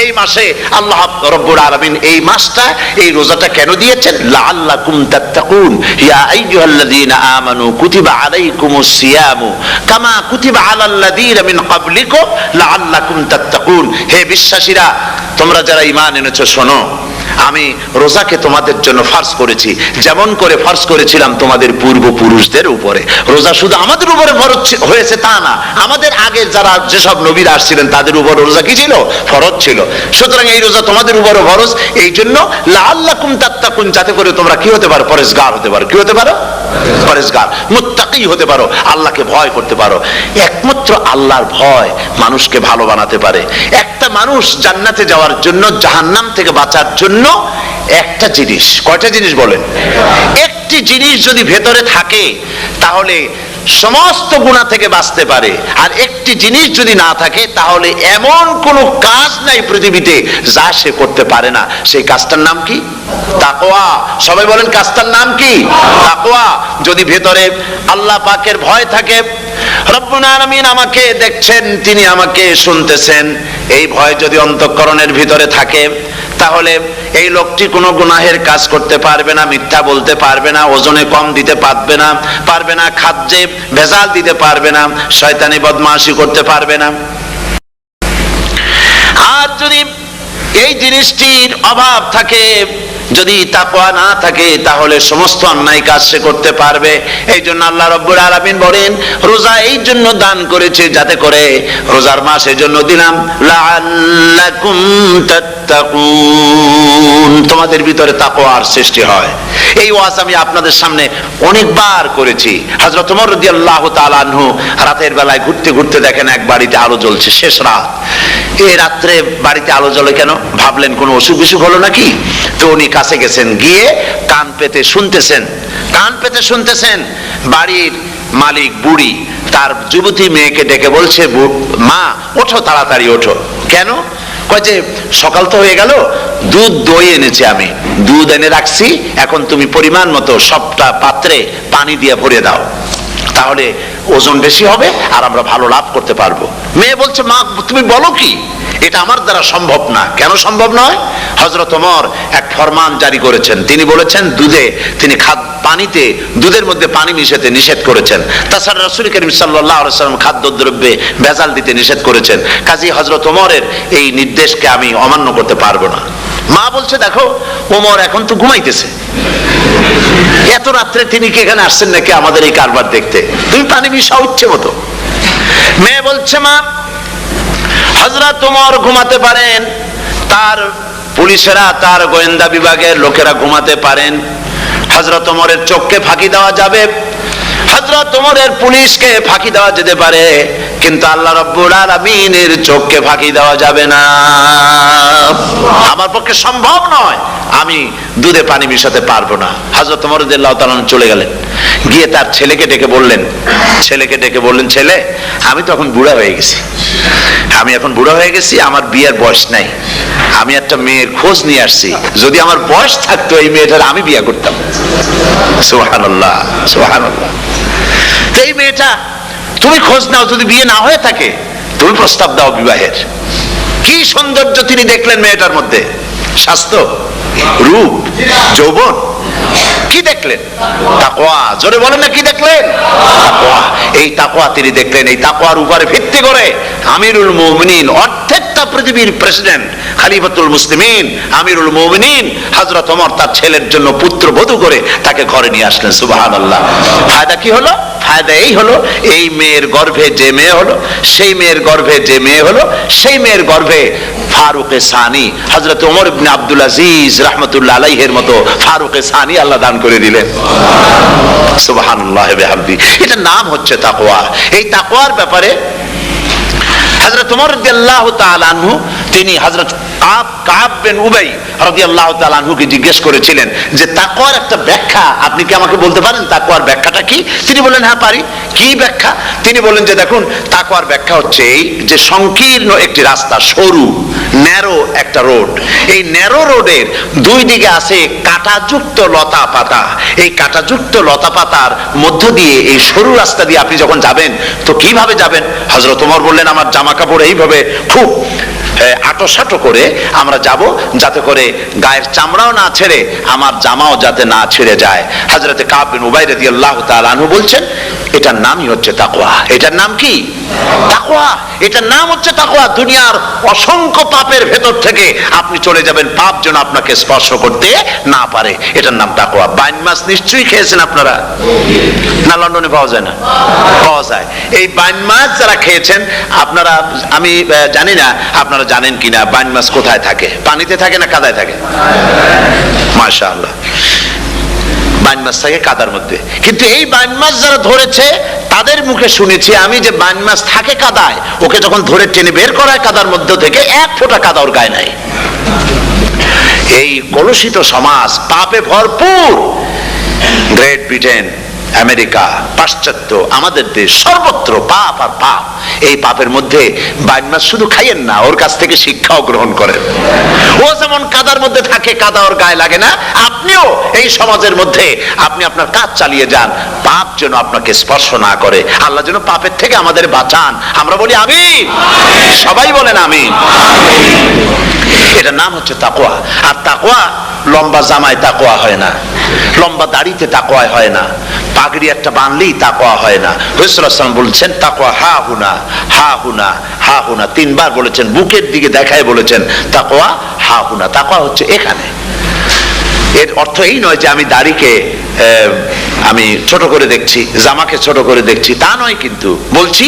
এই মাসে আল্লাহ রাব্বুল আলামিন এই মাসটা, এই রোজাটা কেন দিয়েছেন? লাআল্লাকুম তাত্তাকুন, ইয়া আইয়ুহাল্লাযীনা আমানু কুতিবা আলাইকুমুস সিয়ামু কামা কুতিবা আলাল্লাযীনা মিন ক্বাবলিকুম লাআল্লাকুম তাত্তাকুন। হে বিশ্বাসীরা, তোমরা যারা ঈমান এনেছো, শোনো, আমি রোজাকে তোমাদের জন্য ফার্জ করেছি, যেমন করে ফার্জ করেছিলাম তোমাদের পূর্বপুরুষদের উপরে। রোজা শুধু আমাদের উপরে ফরজ হয়েছে তা না, আমাদের আগে যারা যেসব নবীরা আসছিলেন তাদের উপর রোজা কি ছিল? ফরজ ছিল। সুতরাং এই রোজা তোমাদের উপরে ফরজ, এই জন্য লাআল্লাকুম তাত্তাকুন, যাতে করে তোমরা কি হতে পারো? পরেজগার হতে পারো। কি হতে পারো? পরেজগার, মুত্তাকি হতে পারো, আল্লাহকে ভয় করতে পারো। একমাত্র আল্লাহর ভয় মানুষকে ভালো বানাতে পারে। একটা মানুষ জান্নাতে যাওয়ার জন্য, জাহান্নাম থেকে বাঁচার জন্য একটা জিনিস, কয়টা জিনিস বলেন? একটি জিনিস যদি ভেতরে থাকে তাহলে সমস্ত গুনাহ থেকে বাঁচতে পারে। আর একটি জিনিস যদি না থাকে তাহলে এমন কোন কাজ নাই পৃথিবীতে যা সে করতে পারে না। সেই কাজটার নাম কি? তাকওয়া। সবাই বলেন কাজটার নাম কি? তাকওয়া। যদি ভেতরে আল্লাহ পাকের ভয় থাকে, রব্বুল আলামিন আমাকে দেখছেন, তিনি আমাকে শুনতেছেন, এই ভয় যদি অন্তঃকরণের ভিতরে থাকে, তাহলে এই লোকটি কোনো গুনাহের কাজ করতে পারবে না, মিথ্যা বলতে পারবে না, ওজনে কম দিতে পারবে না, খাদ্যে ভেজাল দিতে পারবে না, শয়তানি বদমাশি করতে পারবে না। আর যদি এই জিনিসটির অভাব থাকে, যদি তাকওয়া না থাকে, তাহলে সমস্ত অন্যায় কাজ সে করতে পারবে। এই জন্য আল্লাহ রাব্বুল আলামিন বলেন, রোজা এই জন্য দান করেছে যাতে করে, রোজার মাস এই জন্য দিলাম, লাআল্লাকুম তাত্তাকুন, তোমাদের ভিতরে তাকওয়ার সৃষ্টি হয়। এই ওয়াজ আমি আপনাদের সামনে অনেকবার করেছি। হযরত ওমর রাদিয়াল্লাহু তাআলা আনহু রাতের বেলায় ঘুরতে ঘুরতে দেখেন এক বাড়িতে আলো জ্বলছে, শেষ রাত। এ রাত্রে বাড়িতে আলো জ্বলে কেন, ভাবলেন কোনো অসুখ বিসুখ হলো নাকি। তো উনি কাছে গেছেন, গিয়ে কান পেতে শুনতেছেন বাড়ির মালিক বুড়ি তার যুবতী মেয়েকে ডেকে বলছে, মা ওঠো, তাড়াতাড়ি ওঠো। কেন? কয় যে সকাল তো হয়ে গেল, দুধ দই এনেছি, আমি দুধ এনে রাখছি, এখন তুমি পরিমাণ মতো সবটা পাত্রে পানি দিয়ে ভরে দাও, তাহলে ওজন বেশি হবে আর আমরা ভালো লাভ করতে পারবো। মেয়ে বলছে, মা তুমি বলো কি, এটা আমার দ্বারা সম্ভব না। কেন সম্ভব নয়? হযরত ওমর এক ফরমান জারি করেছেন, তিনি বলেছেন তিনি পানিতে দুধের মধ্যে পানি মিশাতে নিষেধ করেছেন। তাছাড়া রাসূল করিম সাল্লাল্লাহু আলাইহি ওয়াসাল্লাম খাদ্যদ্রব্যে ভেজাল দিতে নিষেধ করেছেন। কাজী হযরত ওমরের এই নির্দেশকে আমি অমান্য করতে পারবো না। মা বলছে, দেখো ওমর এখন তো ঘুমাইতেছে, এত রাত্রে তিনি কি এখানে আসছেন নাকি আমাদের এই কারবার দেখতে, তুমি পানি মিশাও ইচ্ছে মতো। মেয়ে বলছে, মা হযরত ওমর ঘুমাতে পারেন, তার পুলিশেরা, তার গোয়েন্দা বিভাগের লোকেরা ঘুমাতে পারেন, হযরত ওমরের চোখকে ফাঁকি দেওয়া যাবে, হযরত ওমরের পুলিশকে ফাঁকি দেওয়া যেতে পারে, কিন্তু আল্লাহ রাব্বুল আলামিনের চোখকে ফাঁকি দেওয়া যাবে না। আমার পক্ষে সম্ভব নয়, আমি দুধে পানি মিশাতে পারবো না। হযরত ওমর রাদিয়াল্লাহু তাআলা চলে গেলেন, গিয়ে তার ছেলেকে ডেকে বললেন, ছেলে আমি তো এখন বুড়া হয়ে গেছি, আমার বিয়ের বয়স নাই, আমি একটা মেয়ের খোঁজ নিয়ে আসছি, যদি আমার বয়স থাকতো এই মেয়েটার আমি বিয়ে করতাম। সুবহানাল্লাহ, সুবহানাল্লাহ। এই মেয়েটা তুমি খোঁজ নাও, যদি বিয়ে না হয়ে থাকে তুমি প্রস্তাব দাও বিবাহের। কি সৌন্দর্য তিনি দেখলেন মেয়েটার মধ্যে, স্বাস্থ্য, রূপ, যৌবন, কি দেখলেন? তাকওয়া। জোরে বলেন না, কি দেখলেন? তাকওয়া। এই তাকওয়া তিনি দেখলেন। এই তাকওয়ার উপরে ভিত্তি করে আমিরুল মুমিনিন, অর্ধেকটা পৃথিবীর প্রেসিডেন্ট, খলিফাতুল মুসলিমিন, আমিরুল মুমিনিন হযরত ওমর তার ছেলের জন্য পুত্রবধূ করে তাকে ঘরে নিয়ে আসলেন। সুবহানাল্লাহ। ফায়দা কি হলো? ফায়দা এই হলো, এই মেয়ের গর্ভে যে মেয়ে হলো, সেই মেয়ের গর্ভে যে মেয়ে হলো, সেই মেয়ের গর্ভে ফারুকে সানি হযরত ওমর ইবনে আব্দুল আজিজ রাহমাতুল্লাহ আলাইহির মতো ফারুকে সানি আল্লাহ দান করে দিলেন। সুবহানাল্লাহ ওয়া বিহামদি। এটার নাম হচ্ছে তাকওয়া। এই তাকওয়ার ব্যাপারে হযরত ওমর রাদিয়াল্লাহু তাআলা আনহু তিনি হযরত কাব বিন উবাই রাদিয়াল্লাহু তাআলা আনহুকে জিজ্ঞেস করেছিলেন যে তাকওয়ার একটা ব্যাখ্যা আপনি কি আমাকে বলতে পারেন, তাকওয়ার ব্যাখ্যাটা কি? তিনি বললেন, হ্যাঁ পারি। কি ব্যাখ্যা? তিনি বললেন যে দেখুন, তাকওয়ার ব্যাখ্যা হচ্ছে এই যে সংকীর্ণ একটি রাস্তা, সরু ন্যারো একটা রোড, এই ন্যারো রোডের দুই দিকে আছে কাঁটাযুক্ত লতা পাতা, এই কাঁটাযুক্ত লতা পাতার মধ্য দিয়ে এই সরু রাস্তা দিয়ে আপনি যখন যাবেন তো কিভাবে যাবেন? হযরত ওমর বললেন, আমার জামা কাপড় এইভাবে খুব আটোসাটো করে আমরা যাব, যাতে করে গায়ের চামড়াও না ছেড়ে আমার জামাও যাতে না ছেড়ে যায়। হযরতে কাব বিন উবাই রাদিয়াল্লাহু তাআলা আনহু বলছেন, এটার নামই হচ্ছে তাকওয়া। এটার নাম কি? তাকওয়া। এটার নাম হচ্ছে তাকওয়া। দুনিয়ার অসংখ্য পাপের ভেতর থেকে আপনি চলে যাবেন, পাপ যেন আপনাকে স্পর্শ করতে না পারে। এটার নাম তাকওয়া। বাইন মাছ নিশ্চয়ই খেয়েছেন আপনারা, না লন্ডনে পাওয়া যায় না? পাওয়া যায়। এই বাইন মাছ যারা খেয়েছেন আপনারা, আমি জানি না আপনারা জানেন কিনা, বাইন মাছ কোথায় থাকে? পানিতে থাকে না কাদায় থাকে? মাশাআল্লাহ, বাইন মাছ থাকে কাদার মধ্যে। কিন্তু এই বাইন মাছ যারা ধরেছে তাদের মুখে শুনেছি আমি যে বাইন মাছ থাকে কাদায়, ওকে যখন ধরে টেনে বের করা হয় কাদার মধ্যে থেকে, এক ফোঁটা কাদা ওর গায়ে নাই। এই কলুষিত সমাজ, পাপে ভরপুর, গ্রেট ব্রিটেন, আমেরিকা, পাশ্চাত্য, আমাদের দেশ, সর্বত্র পাপ আর পাপ। এই পাপের মধ্যে বাইন মাছ শুধু খাইয়েন না, ওর কাছ থেকে শিক্ষাও গ্রহণ করেন। ও যেমন কাদার মধ্যে থাকে, কাদা ওর গায়ে লাগে না, আপনিও এই সমাজের মধ্যে আপনি আপনার কাজ চালিয়ে যান, পাপ যেন আপনাকে স্পর্শ না করে। আল্লাহ যেন পাপের থেকে আমাদের বাঁচান। আমরা বলি আমিন, সবাই বলেন আমিন। এটার নাম হচ্ছে তাকওয়া। আর তাকওয়া লম্বা জামায় তাকওয়া হয় না, লম্বা দাড়িতে তাকওয়া হয় না, পাগড়ি একটা বানলেই তাকওয়া হয় না। রাসূলুল্লাহ সাল্লাল্লাহু আলাইহি ওয়াসাল্লাম বলছেন তাকওয়া হা হুনা, হা হুনা, হা হুনা, তিনবার বলেছেন, বুকের দিকে দেখায় বলেছেন তাকওয়া হা হুনা। তাকওয়া হচ্ছে এখানে। এর অর্থ এই নয় যে আমি দাড়িকে আমি ছোট করে দেখছি, জামাকে ছোট করে দেখছি, তা নয়, কিন্তু বলছি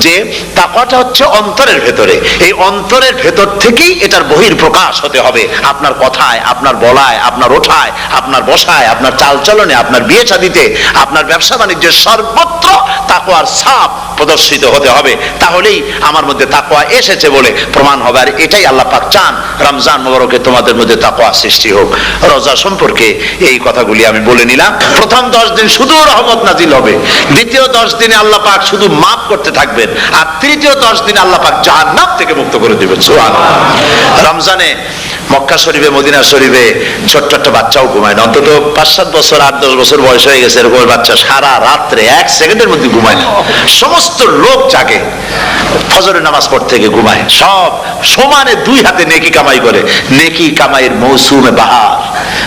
যে তাকওয়াটা হচ্ছে অন্তরের ভেতরে। এই অন্তরের ভেতর থেকেই এটার বহির প্রকাশ হতে হবে, আপনার কথায়, আপনার বলায়, আপনার ওঠায়, আপনার বসায়, আপনার চালচলনে, আপনার বিয়ে শাদিতে, আপনার ব্যবসা বাণিজ্যের সর্বত্র তাকওয়ার ছাপ প্রদর্শিত হতে হবে। তাহলেই আমার মধ্যে তাকওয়া এসেছে বলে প্রমাণ হবে। আর এটাই আল্লাহ পাক চান, রমজান মুবারকে তোমাদের মধ্যে তাকওয়া সৃষ্টি হোক। রোজা সম্পর্কে এই কথাগুলি আমি বলে নিলাম। প্রথম 10 দিন শুধু রহমত নাজিল হবে, দ্বিতীয় 10 দিনে আল্লাহ পাক শুধু মাফ করতে থাকবেন, আর তৃতীয় 10 দিনে আল্লাহ পাক জাহান্নাম থেকে মুক্ত করে দিবেন। সুবহানাল্লাহ। রমজানে মক্কা শরীফে, মদিনা শরীফে ছোট্ট একটা বাচ্চাও ঘুমায় না, অন্তত 5-7 বছর, 8-10 বছর বয়স হয়ে গেছে এরকম বাচ্চা সারা রাত্রে 1 সেকেন্ডের মধ্যে ঘুমায় না। সমস্ত লোক জাগে, ফজরের নামাজ পড়তে থেকে ঘুমায়, সব সমানে 2 হাতে নেকি কামাই করে। নেকি কামাইয়ের মৌসুমে বাহার।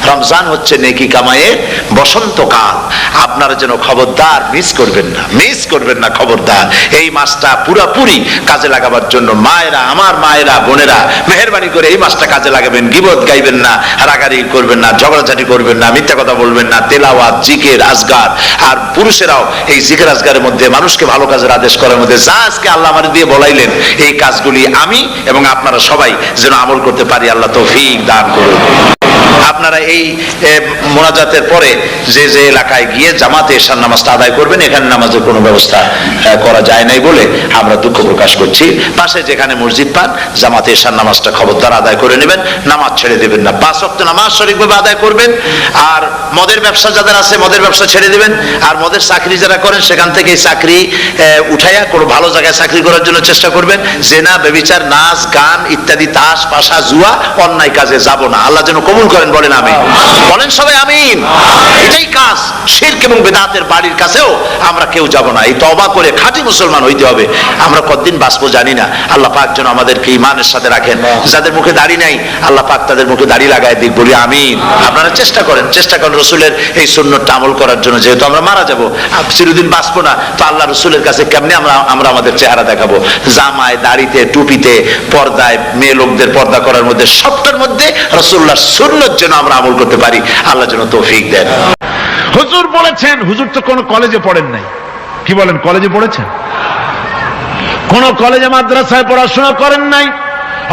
রমজান হচ্ছে নেকি কামাইয়ের বসন্তকাল। আপনারা যেন খবরদার মিস করবেন না, মিস করবেন না, খবরদার। এই মাসটা পুরাপুরি কাজে লাগাবার জন্য মায়েরা, আমার মায়েরা, বোনেরা, মেহেরবানি করে এই মাসটা কাজে লাগাবেন। গীবত গাইবেন না, রাগারাগি করবেন না, ঝগড়াঝাটি করবেন না, মিথ্যা কথা বলবেন না, তেলাওয়াত, জিকির, আজগার। আর পুরুষেরাও এই জিকির আজগারের মধ্যে, মানুষকে ভালো কাজের আদেশ করার মধ্যে যা আজকে আল্লাহ আমার দিয়ে বলাইলেন, এই কাজগুলি আমি এবং আপনারা সবাই যেন আমল করতে পারি, আল্লাহ তৌফিক দান করুন। আপনারা এই মোনাজাতের পরে যে যে এলাকায় গিয়ে জামাতে এশার নামাজটা আদায় করবেন, এখানে নামাজের কোনো ব্যবস্থা করা যায় নাই বলে আমরা দুঃখ প্রকাশ করছি। পাশে যেখানে মসজিদ পান, জামাতে এশার নামাজটা খবরদার আদায় করে নেবেন, নামাজ ছেড়ে দেবেন না। 5 ওয়াক্ত নামাজ সঠিকভাবে আদায় করবেন। আর মদের ব্যবসা যাদের আছে, মদের ব্যবসা ছেড়ে দেবেন। আর মদের চাকরি যারা করেন, সেখান থেকে চাকরি উঠাইয়া কোনো ভালো জায়গায় চাকরি করার জন্য চেষ্টা করবেন। জেনা, ব্যভিচার, নাচ, গান ইত্যাদি, তাস, পাশা, জুয়া, অন্যায় কাজে যাব না। আল্লাহ যেন কবুল করেন, বলেন আমিন। বলেন সবাই আমিন। এটাই কাজ। শিরক এবং বেদাতের বাড়ির কাছেও আমরা কেউ যাব না। এই তওবা করে খাঁটি মুসলমান হইতে হবে। আমরা কতদিন বাঁচবো জানি না, আল্লাহ পাক যেন আমাদেরকে ঈমানের সাথে রাখেন। যাদের মুখে দাড়ি নাই, আল্লাহ পাক তাদের মুখে দাড়ি লাগায় দিক, বলি আমিন। আপনারা চেষ্টা করেন রসুলের এই সুন্নতটা আমল করার জন্য। যেহেতু আমরা মারা যাবো, চিরদিন বাঁচবো না, তো আল্লাহ রসুলের কাছে কেমনে আমরা আমাদের চেহারা দেখাবো? জামায়, দাড়িতে, টুপিতে, পর্দায়, মেয়ে লোকদের পর্দা করার মধ্যে, সবটার মধ্যে রসুল্লাহর সুন্নত যেন আমরা আমল করতে পারি, আল্লাহ যেন তৌফিক দেন। হুজুর বলেছেন, হুজুর তো কোন কলেজে পড়েন নাই, কি বলেন? কলেজে পড়েছেন? কোন কলেজে মাদ্রাসায় পড়াশোনা করেন নাই,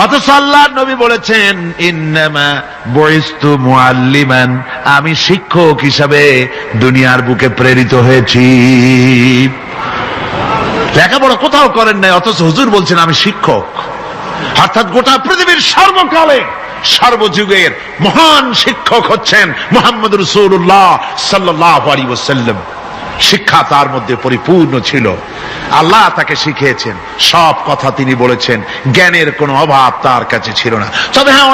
অথচ আল্লাহর নবী বলেছেন ইন্নামা বুইস্তু মুআল্লিমান, আমি শিক্ষক হিসাবে দুনিয়ার বুকে প্রেরিত হয়েছি। লেখাপড়া কোথাও করেন নাই, অথচ হুজুর বলছেন আমি শিক্ষক। অর্থাৎ গোটা পৃথিবীর সর্বকালে, সর্বযুগের মহান শিক্ষক হচ্ছেন মুহাম্মদ রাসূলুল্লাহ সাল্লাল্লাহু আলাইহি ওয়াসাল্লাম। শিক্ষা তার মধ্যে পরিপূর্ণ ছিল, আল্লাহ তাকে শিখিয়েছেন, সব কথা তিনি বলেছেন, জ্ঞানের কোনো অভাব তার কাছে ছিল না। তবে হ্যাঁ,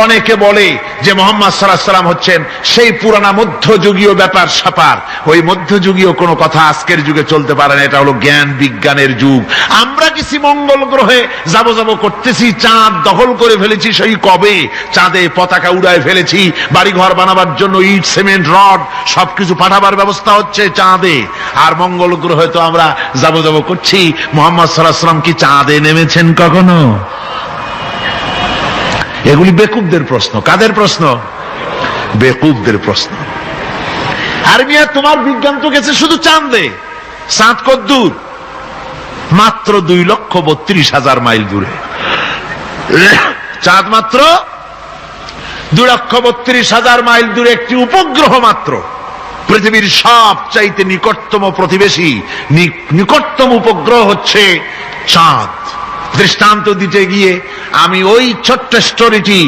অনেকে বলে যে মুহাম্মদ সাল্লাল্লাহু আলাইহি ওয়াসাল্লাম হচ্ছেন সেই পুরানা মধ্যযুগীয় ব্যাপার স্যাপার। ওই মধ্যযুগীয় কোনো কথা আজকের যুগে চলতে পারে না, এটা হলো জ্ঞান বিজ্ঞানের যুগ। আমরা কিছু মঙ্গল গ্রহে যাব করতেছি, চাঁদ দখল করে ফেলেছি, সেই কবে চাঁদে পতাকা উড়ায় ফেলেছি, বাড়িঘর বানাবার জন্য ইট, সিমেন্ট, রড সবকিছু পাঠাবার ব্যবস্থা হচ্ছে চাঁদে। আর মঙ্গল গ্রহে তো আমরা যাব করছি। মুহাম্মদ সাল্লাল্লাহু আলাইহি ওয়াসাল্লাম কি চাঁদে নেমেছেন কখনো? এগুলি বেকুবদের প্রশ্ন। কাদের প্রশ্ন? বেকুবদের প্রশ্ন। আর মিয়া, তোমার বিজ্ঞান তো গেছে শুধু চাঁদে। চাঁদ কত দূর? মাত্র 2,32,000 মাইল দূরে। চাঁদ মাত্র 2,32,000 মাইল দূরে একটি উপগ্রহ মাত্র। পৃথিবীর সবচাইতে নিকটতম প্রতিবেশী, নিকটতম উপগ্রহ হচ্ছে চাঁদ। দৃষ্টান্ত দিতে গিয়ে আমি ওই ছোট্ট স্টোরিটি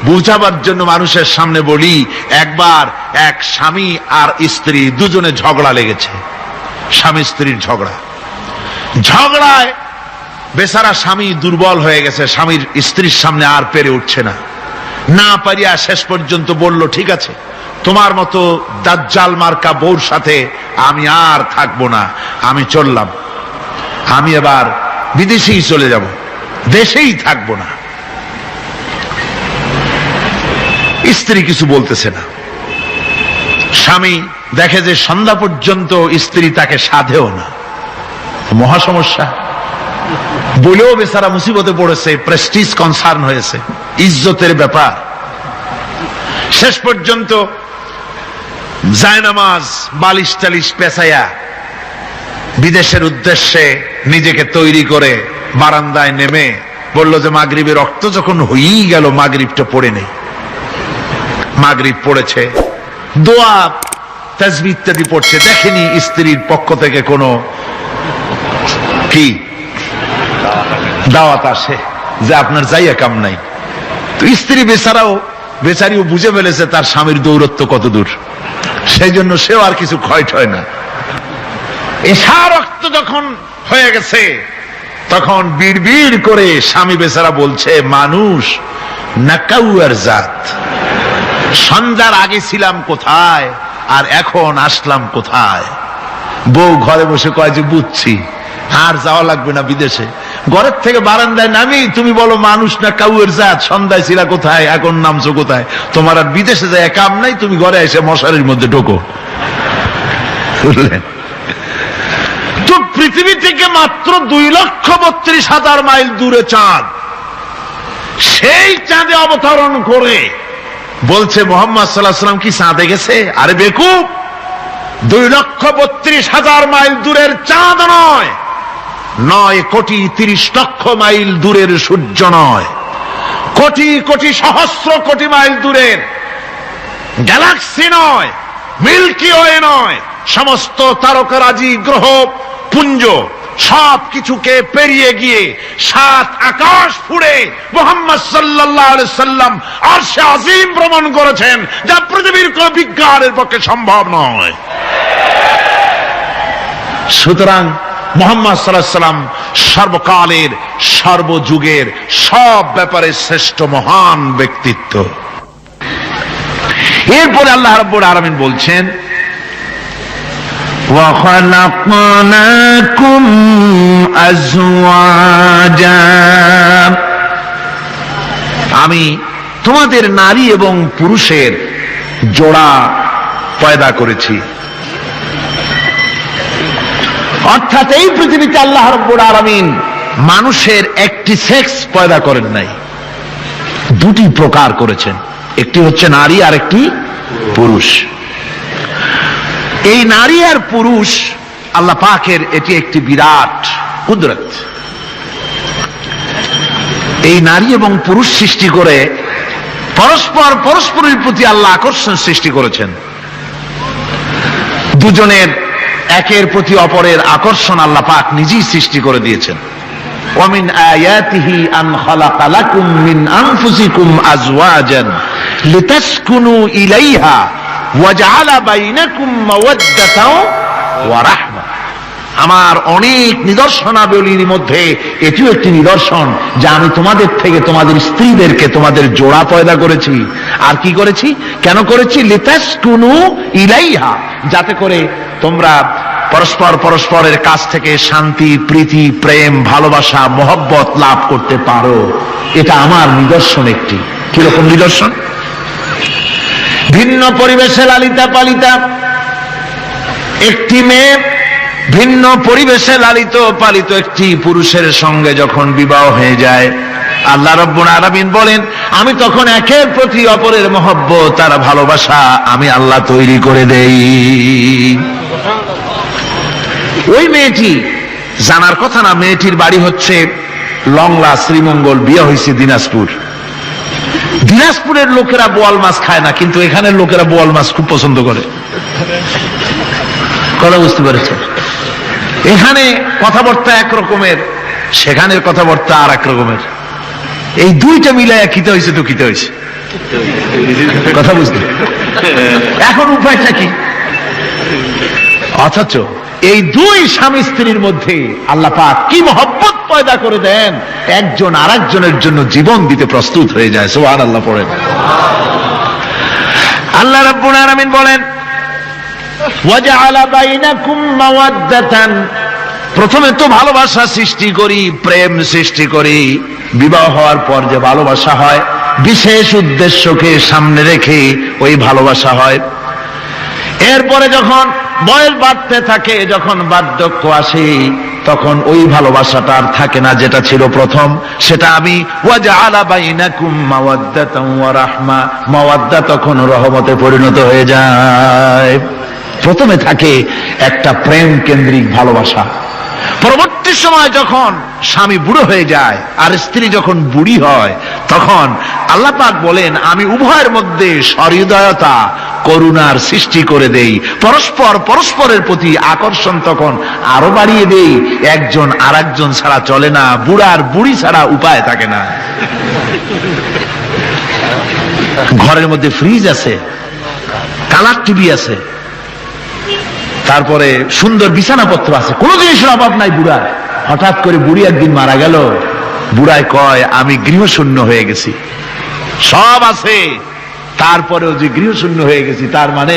বুঝাবার জন্য মানুষের সামনে বলি। একবার এক স্বামী আর স্ত্রী দুজনে ঝগড়া লেগেছে, স্বামী স্ত্রীর ঝগড়ায় বেচারা স্বামী দুর্বল হয়ে গেছে, স্বামীর স্ত্রীর সামনে আর পেরে উঠছে না পারিয়া শেষ পর্যন্ত বলল, ঠিক আছে, তোমার মতো দাজ্জাল মার্কা বউর সাথে আমি আর থাকবো না, আমি চললাম, আমি এবার বিদেশেই চলে যাব, দেশেই থাকবো না। স্ত্রী কিছু বলতেছে না। স্বামী দেখে যে সন্ধ্যা পর্যন্ত স্ত্রী তাকে সাধেও না, মহা সমস্যা। বলেও বেচারা মুসিবতে পড়েছে, প্রেস্টিজ কনসার্ন হয়েছে, ইজ্জতের ব্যাপার। শেষ পর্যন্ত জায়নামাজ বালিশ টালিশ পেঁচাইয়া বিদেশের উদ্দেশ্যে নিজেকে তৈরি করে বারান্দায় নেমে বললো যে মাগরিবের রক্ত যখন হয়েই গেল মাগরিবটা পড়ে নেই। মাগরিব পড়েছে, দোয়া তাসবিহ ইত্যাদি পড়ছে, দেখেনি স্ত্রীর পক্ষ থেকে কোনো কি দাওয়াত আসে যে আপনার যাইয়া কাম নাই। তো স্ত্রী বেচারিও বুঝে ফেলেছে তার স্বামীর দৌরত্ব কত দূর, সেই জন্য সেও আর কিছু ক্ষয় ঠয় না। এশা রক্ত যখন হয়ে গেছে তখন বিড়বিড় করে স্বামী বেচারা বলছে, মানুষ নাকাউয়ার জাত, সন্ধ্যার আগে ছিলাম কোথায় আর এখন আসলাম কোথায়। বউ ঘরে বসে কয় যে বুঝছি, আর যাওয়া লাগবে না বিদেশে, ঘরের থেকে বারান্দায় নামি তুমি বলো মানুষ না কাউয়ের জাত, সন্ধ্যায় ছিলা কোথায় এখন নামছো কোথায়, তোমার আর বিদেশে যায় কাম নাই, তুমি ঘরে এসে মশারির মধ্যে ঢোকো। বুঝলেন? তো পৃথিবী থেকে মাত্র 2,32,000 মাইল দূরে চাঁদ, সেই চাঁদে অবতরণ করে বলছে মোহাম্মদ সাল্লাল্লাহু আলাইহি ওয়াসাল্লাম কি চাঁদে গেছে? আরে বেকুব, 2,32,000 মাইল দূরের চাঁদ নয়, 9,30,00,000 মাইল দূরের সূর্য নয়, কোটি কোটি সহস্র কোটি মাইল দূরের গ্যালাক্সি নয়, মিল্কি ওয়ে নয়, সমস্ত তারকারাজি গ্রহ পুঞ্জ সব কিছুকে পেরিয়ে গিয়ে 7 আকাশ ফুড়ে মুহাম্মদ সাল্লাল্লাহু আলাইহি সাল্লাম আরশে আজিম ভ্রমণ করেছেন, যা পৃথিবীর কোন বিজ্ঞানের পক্ষে সম্ভব নয়। সুতরাং মুহাম্মদ সাল্লাল্লাহু আলাইহি সাল্লাম সর্বকালের সর্বযুগের সব ব্যাপারে শ্রেষ্ঠ মহান ব্যক্তিত্ব। এরপরে আল্লাহ রাব্বুল আলামিন বলছেন, وَخَلَقْنَاكُمْ أَزْوَاجًا, আমি তোমাদের নারী এবং পুরুষের জোড়া পয়দা করেছি। অর্থাৎ এই পৃথিবীতে আল্লাহ রাব্বুল আলামিন মানুষের একটি সেক্স পয়দা করেন নাই, দুটি প্রকার করেছেন, একটি হচ্ছে নারী আর একটি পুরুষ। এই নারী আর পুরুষ আল্লাহ পাকের এটি একটি বিরাট কুদরত। এই নারী এবং পুরুষ সৃষ্টি করে পরস্পরের প্রতি আল্লাহ আকর্ষণ সৃষ্টি করেছেন। দুজনের একের প্রতি অপরের আকর্ষণ আল্লাহ পাক নিজেই সৃষ্টি করে দিয়েছেন। ওয়ামিন আয়াতিহি আন খালাকা লাকুম মিন আনফুসিকুম আজওয়াজান লিতাসকুনু ইলাইহা ওয়াজআলা বাইনাকুম মাওয়াদ্দাতাও ওয়া রাহমা। আমার অনেক নিদর্শনাবলীর মধ্যে এটিও একটি নিদর্শন যে আমি তোমাদের থেকে তোমাদের স্ত্রীদেরকে তোমাদের জোড়া পয়দা করেছি। আর কি করেছি, কেন করেছি? লিতাসকুনু ইলাইহা, যাতে করে তোমরা পরস্পরের কাছ থেকে শান্তি, প্রীতি, প্রেম, ভালোবাসা, মহব্বত লাভ করতে পারো। এটা আমার নিদর্শন একটি। কিরকম নিদর্শন? ভিন্ন পরিবেশে লালিতা পালিতা একটি মেয়ে ভিন্ন পরিবেশে লালিত পালিত একটি পুরুষের সঙ্গে যখন বিবাহ হয়ে যায়, আল্লাহ রাব্বুল আলামিন বলেন আমি তখন একের প্রতি অপরের মহব্বত আর ভালোবাসা আমি আল্লাহ তৈরি করে দেই। ওই মেয়েটি জানার কথা না, মেয়েটির বাড়ি হচ্ছে লংলা, শ্রীমঙ্গল, বিয়ে হয়েছে দিনাজপুর। দিনাজপুরের লোকেরা বোয়াল মাছ খায় না, কিন্তু এখানের লোকেরা বোয়াল মাছ খুব পছন্দ করে। কথা বুঝতে পেরেছেন? এখানে কথাবার্তা একরকমের, সেখানের কথাবার্তা আর এক রকমের। এই দুইটা মিলাইয়া খিতে হয়েছে তো খিতে হয়েছে। কথা বুঝতে এখন উপায়টা কি? অথচ এই দুই স্বামী স্ত্রীর মধ্যে আল্লাহ পাক কি মহব্বত পয়দা করে দেন, একজন আরেকজনের জন্য জীবন দিতে প্রস্তুত হয়ে যায়। সুবহানাল্লাহ পড়েন। আল্লাহ রাব্বুল আলামিন বলেন ওয়াজআলা বাইনাকুম মাওয়াদ্দাতান, প্রথমে তো ভালোবাসা সৃষ্টি করি, প্রেম সৃষ্টি করি। বিবাহ হওয়ার পর যে ভালোবাসা হয় বিশেষ উদ্দেশ্যকে সামনে রেখে ওই ভালোবাসা হয়। এরপরে যখন বয়স বাড়তে থাকে, যখন বার্ধক্য আসে, তখন ওই ভালোবাসাটা আর থাকে না যেটা ছিল প্রথম। সেটা আমি ওয়াজআলা বাইনাকুম মাওয়াদ্দাতান ওয়া রাহমা, মাওয়াদ্দা তখন রহমতে পরিণত হয়ে যায়। প্রথমে থাকে একটা প্রেম কেন্দ্রিক ভালোবাসা, পরবর্তী সময় যখন স্বামী বুড়ো হয়ে যায় আর স্ত্রী যখন বুড়ি হয়, তখন আল্লাহ পাক বলেন আমি উভয়ের মধ্যে সহৃদয়তা করুণার সৃষ্টি করে দেই, পরস্পরের প্রতি আকর্ষণ তখন আরো বাড়িয়ে দেই। একজন আরেকজন ছাড়া চলে না, বুড়ার বুড়ি ছাড়া উপায় থাকে না। ঘরের মধ্যে ফ্রিজ আছে, কালার টিভি আছে, তারপরে সুন্দর বিছানাপত্র আছে, কোন জিনিসের অভাব নাই বুড়ার। হঠাৎ করে বুড়ি একদিন মারা গেল, বুড়ায় কয় আমি গৃহশূন্য হয়ে গেছি। সব আছে, তারপরেও যে গৃহশূন্য হয়ে গেছি, তার মানে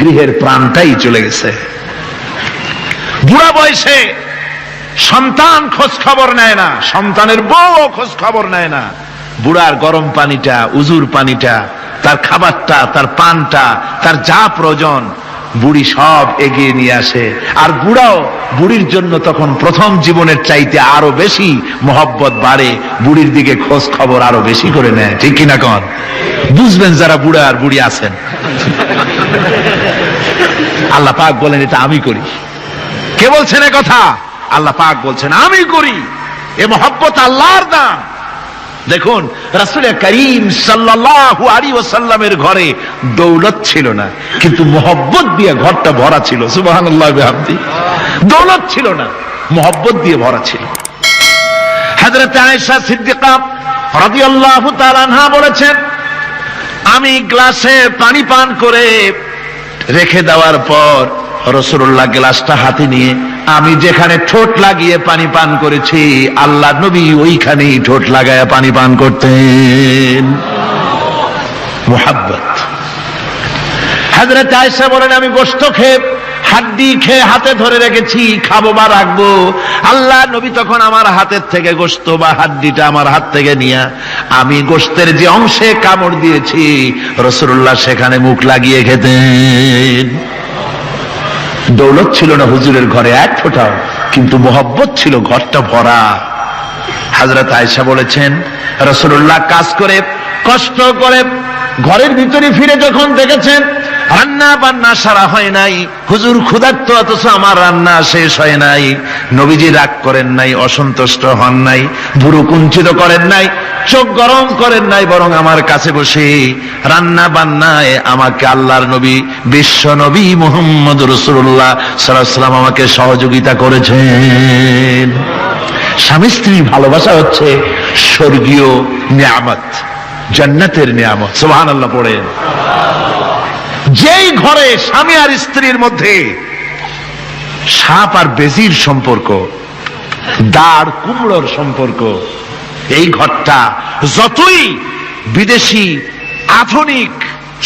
গৃহের প্রাণটাই চলে গেছে। বুড়া বয়সে সন্তান খোঁজ খবর নেয় না, সন্তানের বউ খোঁজ খবর নেয় না। বুড়ার গরম পানিটা, উজুর পানিটা, তার খাবারটা, তার পানটা, তার যা প্রয়োজন বুড়ি সব এগিয়ে নিয়ে আসে। আর বুড়াও বুড়ির জন্য তখন প্রথম জীবনের চাইতে আরো বেশি মহব্বত বাড়ে, বুড়ির দিকে খোঁজ খবর আরো বেশি করে নেয়। ঠিক কিনা কন? বুঝবেন যারা বুড়া আর বুড়ি আছেন। আল্লাহ পাক বলেন এটা আমি করি। কে বলছেন এ কথা? আল্লাহ পাক বলছেন আমি করি। এ মহব্বত আল্লাহর দান। দেখুন রাসূল করিম সাল্লাল্লাহু আলাইহি ওয়াসাল্লামের ঘরে দৌলত ছিল না, কিন্তু মহব্বত দিয়ে ঘরটা ভরা ছিল। সুবহানাল্লাহ বিহামদি। দৌলত ছিল না, মহব্বত দিয়ে ভরা ছিল। হযরত আয়েশা সিদ্দিকা রাদিয়াল্লাহু তাআলা আনহা বলেছেন আমি গ্লাসে পানি পান করে রেখে দেওয়ার পর রাসূলুল্লাহ গ্লাসটা হাতে নিয়ে আমি যেখানে ঠোঁট লাগিয়ে পানি পান করেছি, আল্লাহ নবী ওইখানেই ঠোঁট লাগায়া পানি পান করতেন। মুহাব্বত। হযরত আয়েশা বলেন আমি গোশত খেয়ে হাড্ডি খেয়ে হাতে ধরে রেখেছি, খাবো বা রাখবো, আল্লাহ নবী তখন আমার হাতের থেকে গোশত বা হাড্ডিটা আমার হাত থেকে নিয়ে আমি গোশতের যে অংশে কামড় দিয়েছি রাসূলুল্লাহ সেখানে মুখ লাগিয়ে খেতেন। দৌলত ছিল না হুজুরের ঘরে এক ফোঁটাও, কিন্তু মোহব্বত ছিল ঘরটা ভরা। হযরত আয়েশা বলেছেন রাসূলুল্লাহ কাজ করে কষ্ট করে ঘরের ভিতরে ফিরে যখন দেখেছেন রান্না বান্না সারা হয় নাই, হুজুর ক্ষুধার্ত অথচ আমার রান্না শেষ হয় নাই, নবীজি রাগ করেন নাই, অসন্তুষ্ট হন নাই, ভুরু কুঞ্চিত করেন নাই, চোখ গরম করেন নাই, বরং আমার কাছে বসে রান্না বান্নায় আমাকে আল্লাহর নবী বিশ্ব নবী মুহাম্মদ রাসূলুল্লাহ সাল্লাল্লাহু আলাইহি ওয়াসাল্লাম আমাকে সহযোগিতা করেছেন। স্বামী স্ত্রীর ভালোবাসা হচ্ছে স্বর্গীয় নিয়ামত, জান্নাতের নিয়ামত। সুবহানাল্লাহ পড়েন। যেই ঘরে স্বামী আর স্ত্রীর মধ্যে সাপ আর বেজির সম্পর্ক, দাঁড় কুমড়োর সম্পর্ক, এই ঘরটা যতই বিদেশি আধুনিক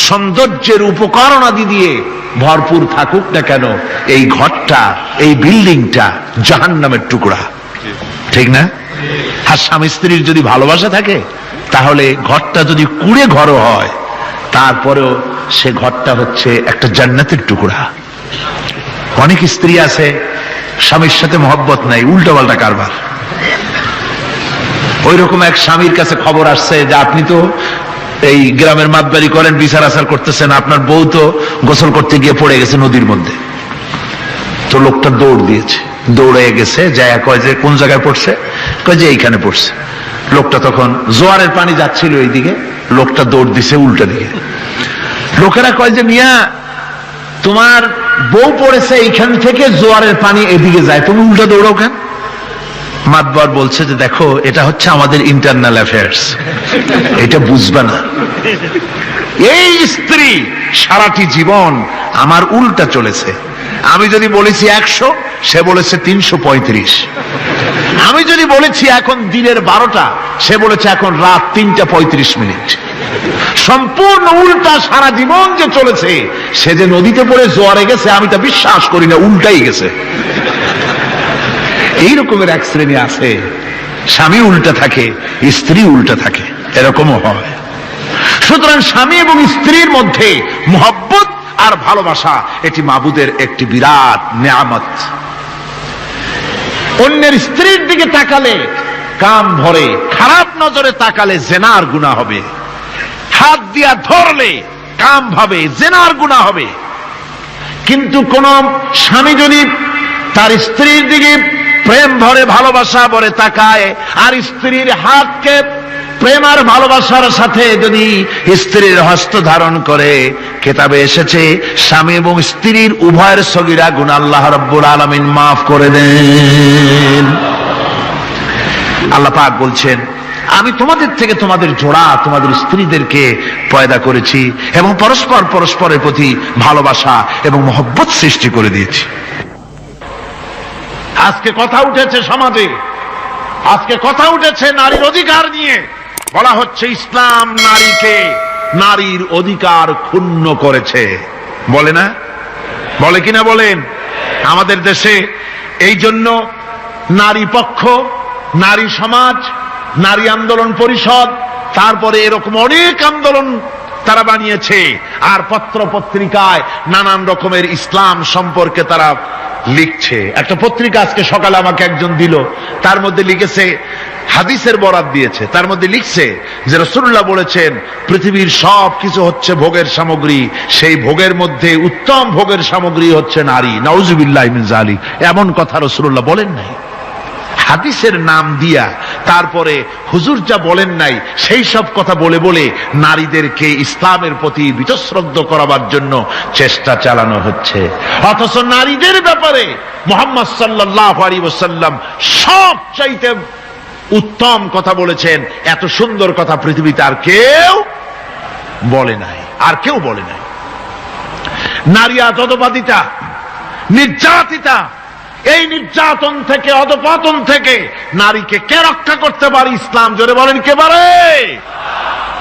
সৌন্দর্যের উপকরণ আদি দিয়ে ভরপুর থাকুক না কেন, এই ঘরটা, এই বিল্ডিংটা জাহান্নামের টুকরা। ঠিক না? আর স্বামী স্ত্রীর যদি ভালোবাসা থাকে, তাহলে ঘরটা যদি কুড়ে ঘর হয়, তারপরেও সে ঘরটা হচ্ছে একটা জান্নাতের টুকরা। অনেক স্ত্রী আছে স্বামীর সাথে মহব্বত নাই, উল্টো পাল্টা কারবার। ওই রকম এক স্বামীর কাছে খবর আসছে যে আপনি তো এই গ্রামের মাতবাড়ি করেন, বিচার আচার করতেছেন, আপনার বউ তো গোসল করতে গিয়ে পড়ে গেছে নদীর মধ্যে। তো লোকটা দৌড় দিয়েছে, দৌড়ে গেছে, যায় কয় যে কোন জায়গায় পড়ছে, কয় যে এইখানে পড়ছে। লোকটা তখন জোয়ারের পানি যাচ্ছিল এইদিকে, লোকটা দৌড় দিছে উল্টা দিকে। লোকেরা কয় যে মিয়া তোমার বউ পড়েছে এইখান থেকে জোয়ারের পানি এদিকে যায়, তুমি উল্টা দৌড়াও কেন? মাতবার বলছে যে দেখো এটা হচ্ছে আমাদের ইন্টারনাল অ্যাফেয়ার্স, এটা বুঝবা না। এই স্ত্রী সারাটি জীবন আমার উল্টা চলেছে। আমি যদি বলেছি 100, সে বলেছে 335। আমি যদি বলেছি এখন দিনের 12টা, সে বলেছে এখন রাত 3:35। সম্পূর্ণ উল্টা সারা জীবন যে চলেছে। সে যে নদীতে পড়ে জোয়ারে গেছে আমি তা বিশ্বাস করি না, উল্টাই গেছে। এই রকমের এক শ্রেণী আছে, স্বামী উল্টা থাকে, স্ত্রী উল্টা থাকে, এরকমও হয়। সুতরাং স্বামী এবং স্ত্রীর মধ্যে মহব্বত আর ভালোবাসা এটি মাবুদের একটি বিরাট নিয়ামত। অন্যের স্ত্রীর দিকে তাকালে কাম ভরে, খারাপ নজরে তাকালে জেনার গুনাহ হবে, হাত দিয়া ধরলে কাম ভাবে জেনার গুনাহ হবে। কিন্তু কোন স্বামী যদি তার স্ত্রীর দিকে প্রেম ভরে ভালোবাসা ভরে তাকায়, আর স্ত্রীর হাতকে প্রেম আর ভালোবাসার সাথে যদি স্ত্রীর হস্ত ধারণ করে, কিতাবে এসেছে স্বামী এবং স্ত্রীর উভয়ের সগীরা গুনাহ আল্লাহ রাব্বুল আলামিন মাফ করে দেন। আল্লাহ পাক বলছেন, আমি তোমাদের থেকে তোমাদের জোড়া, তোমাদের স্ত্রীদেরকে পয়দা করেছি এবং পরস্পর পরস্পরের প্রতি ভালোবাসা এবং মহব্বত সৃষ্টি করে দিয়েছি। আজকে কথা উঠেছে সমাজে, আজকে কথা উঠেছে নারীর অধিকার নিয়ে। বলা হচ্ছে ইসলাম নারীকে, নারীর অধিকার ক্ষুণ্ণ করেছে। বলে না? বলে কিনা বলেন? আমাদের দেশে এই জন্য নারী পক্ষ, নারী সমাজ, নারী আন্দোলন পরিষদ, তারপরে এরকম অনেক আন্দোলন তারা বানিয়েছে। আর পত্র পত্রিকায় নানান রকমের ইসলাম সম্পর্কে তারা লিখছে। একটা পত্রিকা আজকে সকালে আমাকে একজন দিল, তার মধ্যে লিখেছে, হাদিসের বরাত দিয়েছে, তার মধ্যে লিখছে যে রাসূলুল্লাহ বলেছেন পৃথিবীর সব কিছু হচ্ছে ভোগের সামগ্রী, সেই ভোগের মধ্যে উত্তম ভোগের সামগ্রী হচ্ছে নারী। নাউজুবিল্লাহি মিন যালিক। এমন কথা রাসূলুল্লাহ বলেন নাই। হাদিসের নাম দিয়া তারপরে হুজুর যা বলেন নাই সেই সব কথা বলে বলে নারীদেরকে ইসলামের প্রতি বীতশ্রদ্ধ করাবার জন্য চেষ্টা চালানো হচ্ছে। অথচ নারীদের ব্যাপারে মুহাম্মদ সাল্লাল্লাহু আলাইহি ওয়াসাল্লাম সবচাইতে উত্তম কথা বলেছেন। এত সুন্দর কথা পৃথিবীতে আর কেউ বলে নাই, আর কেউ বলে নাই। নারী আজ অধঃপাতিতা, নির্যাতিতা। এই নির্যাতন থেকে, অধঃপতন থেকে নারীকে কে রক্ষা করতে পারে? ইসলাম। জোরে বলেন, কে পারে?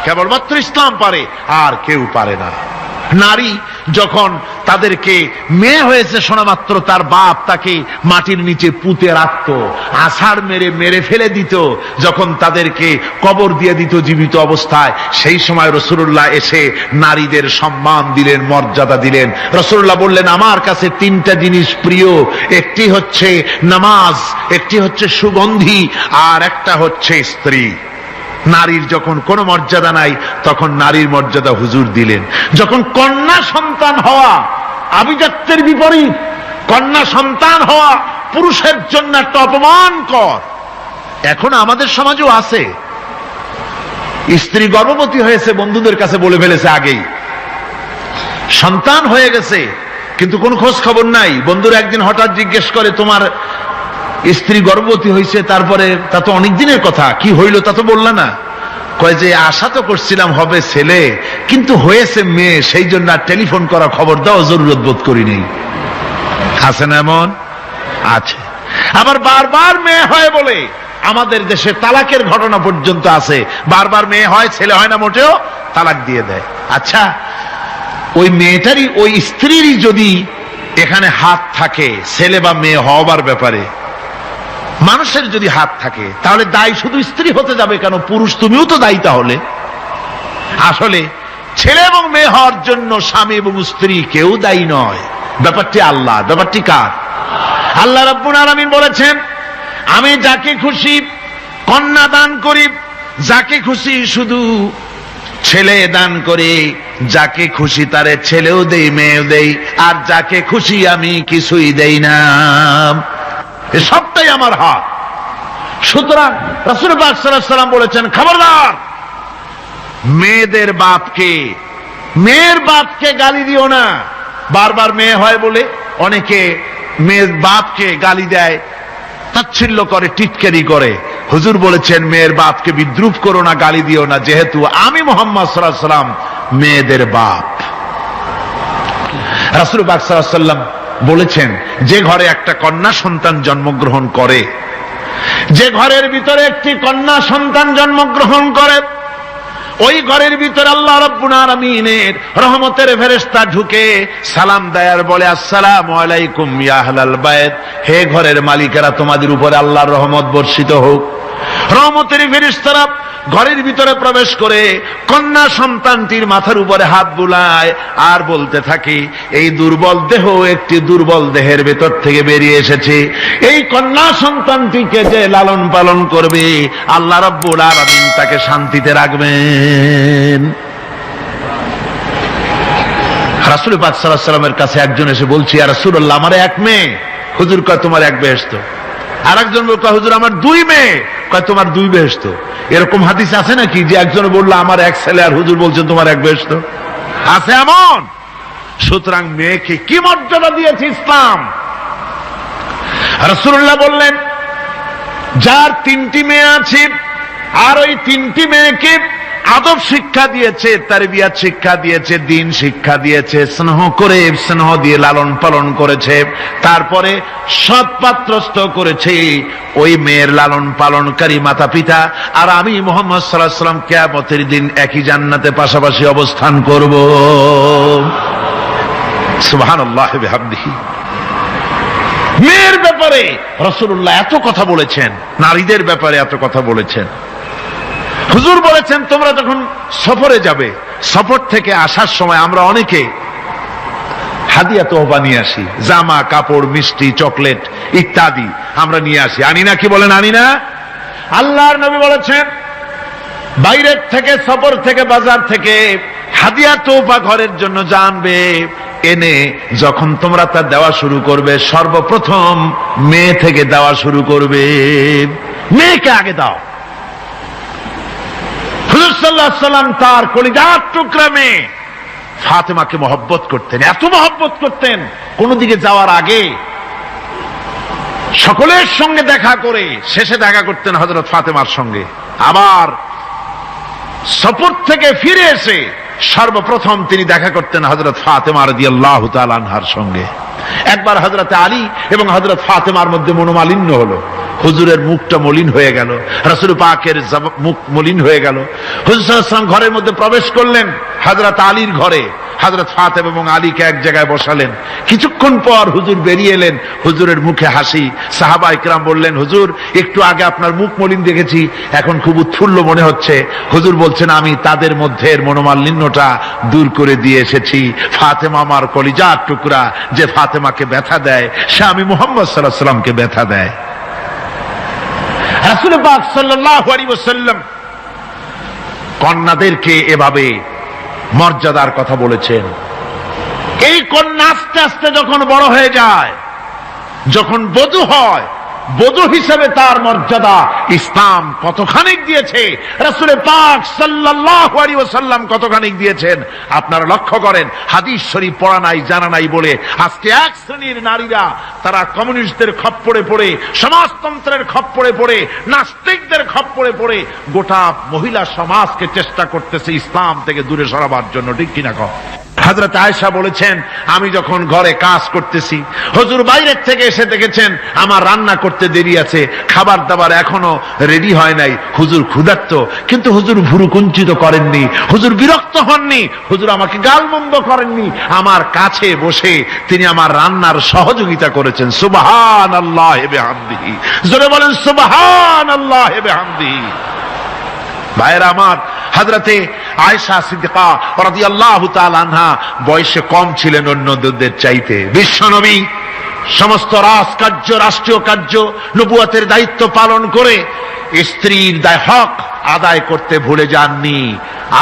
কেবলমাত্র ইসলাম পারে, আর কেউ পারে না। নারী যখন তাদেরকে মেয়ে হয়েছে শোনা মাত্র তার বাপ তাকে মাটির নিচে পুঁতে রাখত, আছাড় মেরে মেরে ফেলে দিত, যখন তাদেরকে কবর দিয়ে দিত জীবিত অবস্থায়, সেই সময় রাসূলুল্লাহ এসে নারীদের সম্মান দিলেন, মর্যাদা দিলেন। রাসূলুল্লাহ বললেন, আমার কাছে তিনটা জিনিস প্রিয়, একটি হচ্ছে নামাজ, একটি হচ্ছে সুগন্ধি, আর একটা হচ্ছে স্ত্রী। নারীর যখন কোনো মর্যাদা নাই তখন নারীর মর্যাদা হুজুর দিলেন। যখন কন্যা সন্তান হওয়া আভিজাত্যের বিপরীত, কন্যা সন্তান হওয়া পুরুষের জন্য একটা অপমানকর। এখন আমাদের সমাজেও আছে, স্ত্রী গর্ভবতী হয়েছে, বন্ধুদের কাছে বলে ফেলেছে আগেই, সন্তান হয়ে গেছে কিন্তু কোনো খোঁজ খবর নাই। বন্ধুরা একদিন হঠাৎ জিজ্ঞেস করে, তোমার স্ত্রী গর্ভবতী হয়েছে? তারপরে তা তো অনেক দিনের কথা, কি হইল তা তো বললা না। কয় যে আশা তো করছিলাম হবে ছেলে, কিন্তু হয়েছে মেয়ে, সেই জন্য আর টেলিফোন করা, খবর দেওয়া জরুরত বোধ করিনি। আছে না এমন? আছে। আবার বারবার মেয়ে হয় বলে আমাদের দেশে তালাকের ঘটনা পর্যন্ত আছে। বারবার মেয়ে হয়, ছেলে হয় না মোটেও, তালাক দিয়ে দেয়। আচ্ছা, ওই মেয়েটারই, ওই স্ত্রীরই যদি এখানে হাত থাকে ছেলে বা মেয়ে হওয়ার ব্যাপারে, মানুষের যদি হাত থাকে, তাহলে দায়ী শুধু স্ত্রী হতে যাবে কেন? পুরুষ তুমিও তো দায়ী তাহলে। আসলে ছেলে এবং মেয়ে হওয়ার জন্য স্বামী এবং স্ত্রী কেউ দায়ী নয়। ব্যাপারটি আল্লাহ। ব্যাপারটি কার? আল্লাহ রাব্বুল আলামিন বলেছেন, আমি যাকে খুশি কন্যা দান করি, যাকে খুশি শুধু ছেলে দান করি, যাকে খুশি তারে ছেলেও দেই, মেয়েও দেই, আর যাকে খুশি আমি কিছুই দেই না। সবটাই আমার হাত। সুতরাং রাসূল পাক সাল্লাল্লাহু আলাইহি ওয়াসাল্লাম বলেছেন, খবরদার মেয়েদের বাপকে, মেয়ের বাপকে গালি দিও না। বারবার মেয়ে হয় বলে অনেকে মেয়ের বাপকে গালি দেয়, তাচ্ছিল্য করে, টিটকারি করে। হুজুর বলেছেন, মেয়ের বাপকে বিদ্রুপ করো না, গালি দিও না, যেহেতু আমি মুহাম্মদ সাল্লাল্লাহু আলাইহি ওয়াসাল্লাম মেয়েদের বাপ। রাসূল পাক সাল্লাল্লাহু আলাইহি ওয়াসাল্লাম বলেছেন, যে ঘরে একটা কন্যা সন্তান জন্মগ্রহণ করে, যে ঘরের ভিতরে একটি কন্যা সন্তান জন্মগ্রহণ করে, ওই ঘরের ভিতরে আল্লাহ রাব্বুল আলামিনের রহমতের ফেরেশতা ঢুকে সালাম দেয় আর বলে, আসসালামু আলাইকুম ইয়া আহলাল বাইত, হে ঘরের মালিকেরা, তোমাদের উপরে আল্লাহর রহমত বর্ষিত হোক। রহমতের ফেরেশতারা ঘরের ভিতরে প্রবেশ করে কন্যা সন্তানটির মাথার উপরে হাত বুলায় আর বলতে থাকে, এই দুর্বল দেহ একটি দুর্বল দেহের ভেতর থেকে বেরিয়ে এসেছে, এই কন্যা সন্তানটিকে যে লালন পালন করবে আল্লাহ রাব্বুল আলামিন তাকে শান্তিতে রাখবেন। রাসূল পাক সাল্লাল্লাহু আলাইহি ওয়াসাল্লামের কাছে একজন এসে বলছে, ইয়া রাসূলুল্লাহ, আমার এক মেয়ে। হুজুর কয়, তোমার এক বেহেশত। আর একজন বলল, হুজুর আমার দুই মেয়ে। কয়, তোমার দুই বেহেশত। এরকম হাদিস আছে নাকি যে একজন বললো আমার এক ছেলে আর হুজুর বলছেন তোমার এক বেহেশত? আছে এমন? সুতরাং মেয়েকে কি মর্যাদা দিয়েছে ইসলাম। রাসূলুল্লাহ বললেন, যার তিনটি মেয়ে আছে আর ওই তিনটি মেয়েকে আদব শিক্ষা দিয়েছে, তারবিয়াত শিক্ষা দিয়েছে, দ্বীন শিক্ষা দিয়েছে, স্নেহ করে স্নেহ দিয়ে লালন পালন করেছে, তারপরে সৎ পাত্রস্থ করেছে, ওই মেয়ের লালন পালনকারী মাতা পিতা আর আমি মুহাম্মদ সাল্লাল্লাহু আলাইহি ওয়াসাল্লাম কিয়ামতের দিন একই জান্নাতে পাশাপাশি অবস্থান করব। সুবহানাল্লাহ বিহামদিহি। মেয়ের ব্যাপারে রাসূলুল্লাহ এত কথা বলেছেন, নারীদের ব্যাপারে এত কথা বলেছেন। হুজুর বলেছেন, তোমরা যখন সফরে যাবে, সফর থেকে আসার সময় আমরা অনেকে হাদিয়া তোহফা নিয়ে আসি, জামা কাপড় মিষ্টি চকলেট ইত্যাদি আমরা নিয়ে আসি, আনি না? কি বলেন, আনি না? আল্লাহর নবী বলেছেন, বাইরের থেকে সফর থেকে বাজার থেকে হাদিয়া তোহফা ঘরের জন্য জানবে, এনে যখন তোমরা তা দেওয়া শুরু করবে সর্বপ্রথম মেয়ে থেকে দেওয়া শুরু করবে, মেয়েকে আগে দাও। হুজুর সাল্লাল্লাহু আলাইহি ওয়াসাল্লাম তার কলিজার টুকরা মেয়ে ফাতেমাকে মহব্বত করতেন, এত মহব্বত করতেন, কোন দিকে যাওয়ার আগে সকলের সঙ্গে দেখা করে শেষে দেখা করতেন হযরত ফাতেমার সঙ্গে। আবার সফর থেকে ফিরে এসে সর্বপ্রথম তিনি দেখা করতেন হযরত ফাতেমা রাদিয়াল্লাহু তাআলা আনহার সঙ্গে। একবার হযরত আলী এবং হযরত ফাতেমার মধ্যে মনোমালিন্য হলো, হুজুরের মুখটা মলিন হয়ে গেল, রাসূল পাকের মুখ মলিন হয়ে গেল। হুজুর সাল্লাল্লাহু আলাইহি ওয়াসাল্লাম ঘরের মধ্যে প্রবেশ করলেন, হযরত আলীর ঘরে হযরত ফাতেমা এবং আলীকে এক জায়গায় বসালেন। কিছুক্ষণ পর হুজুর বেরিয়ে এলেন, হুজুরের মুখে হাসি। সাহাবা ইকরাম বললেন, হুজুর একটু আগে আপনার মুখ মলিন দেখেছি, এখন খুব উৎফুল্ল মনে হচ্ছে। হুজুর বলছেন, আমি তাদের মধ্যে মনোমালিন্যটা দূর করে দিয়ে এসেছি। ফাতেমা আমার কলিজার টুকরা, যে ফাতেমাকে ব্যথা দেয় সে আমি মুহাম্মদ সাল্লাল্লাহু আলাইহি ওয়াসাল্লামকে ব্যথা দেয়। রাসূল পাক সাল্লাল্লাহু আলাইহি ওয়াসাল্লাম কন্যাদেরকে এভাবে মর্যাদার কথা বলেছেন। এই কন্যা আস্তে আস্তে যখন বড় হয়ে যায়, যখন বধূ হয়, বধূ হিসেবে তার মর্যাদা ইসলাম কতখানি দিয়েছে, রাসূল পাক সাল্লাল্লাহু আলাইহি ওয়াসাল্লাম কতখানি দিয়েছেন আপনারা লক্ষ্য করেন। হাদিস শরীফ পড়া নাই, জানা নাই বলে আজকে এক শ্রেণীর নারীরা তারা কমিউনিস্টদের খপ্পরে পড়ে, সমাজতন্ত্রের খপ্পরে পড়ে, নাস্তিকদের খপ্পরে পড়ে গোটা মহিলা সমাজকে চেষ্টা করতেছে ইসলাম থেকে দূরে সরাবার জন্য। ঠিক কিনা কও? হযরত আয়েশা বলেছেন, আমি যখন ঘরে কাজ করতেছি, হুজুর বাইরের থেকে এসে দেখেছেন আমার রান্না করতে দেরি আছে, খাবার দাবার এখনো রেডি হয় নাই, হুজুর ক্ষুধার্ত, কিন্তু হুজুর ভুরু কুঞ্চিত করেননি, হুজুর বিরক্ত হননি, হুজুর আমাকে গালমন্দ করেননি, আমার কাছে বসে তিনি আমার রান্নার সহযোগিতা করেছেন। সুবহানাল্লাহি বিহামদিহি। জোরে বলেন সুবহানাল্লাহি বিহামদিহি। ভাইরা আমার, হযরতে আয়েশা সিদ্দিকা রাদিয়াল্লাহু তাআলা আনহা বয়সে কম ছিলেন অন্যদের চাইতে। বিশ্বনবী সমস্ত রাজকার্য, রাষ্ট্রীয় কার্য, নবুয়তের দায়িত্ব পালন করে স্ত্রীর হক আদায় করতে ভুলে যাননি।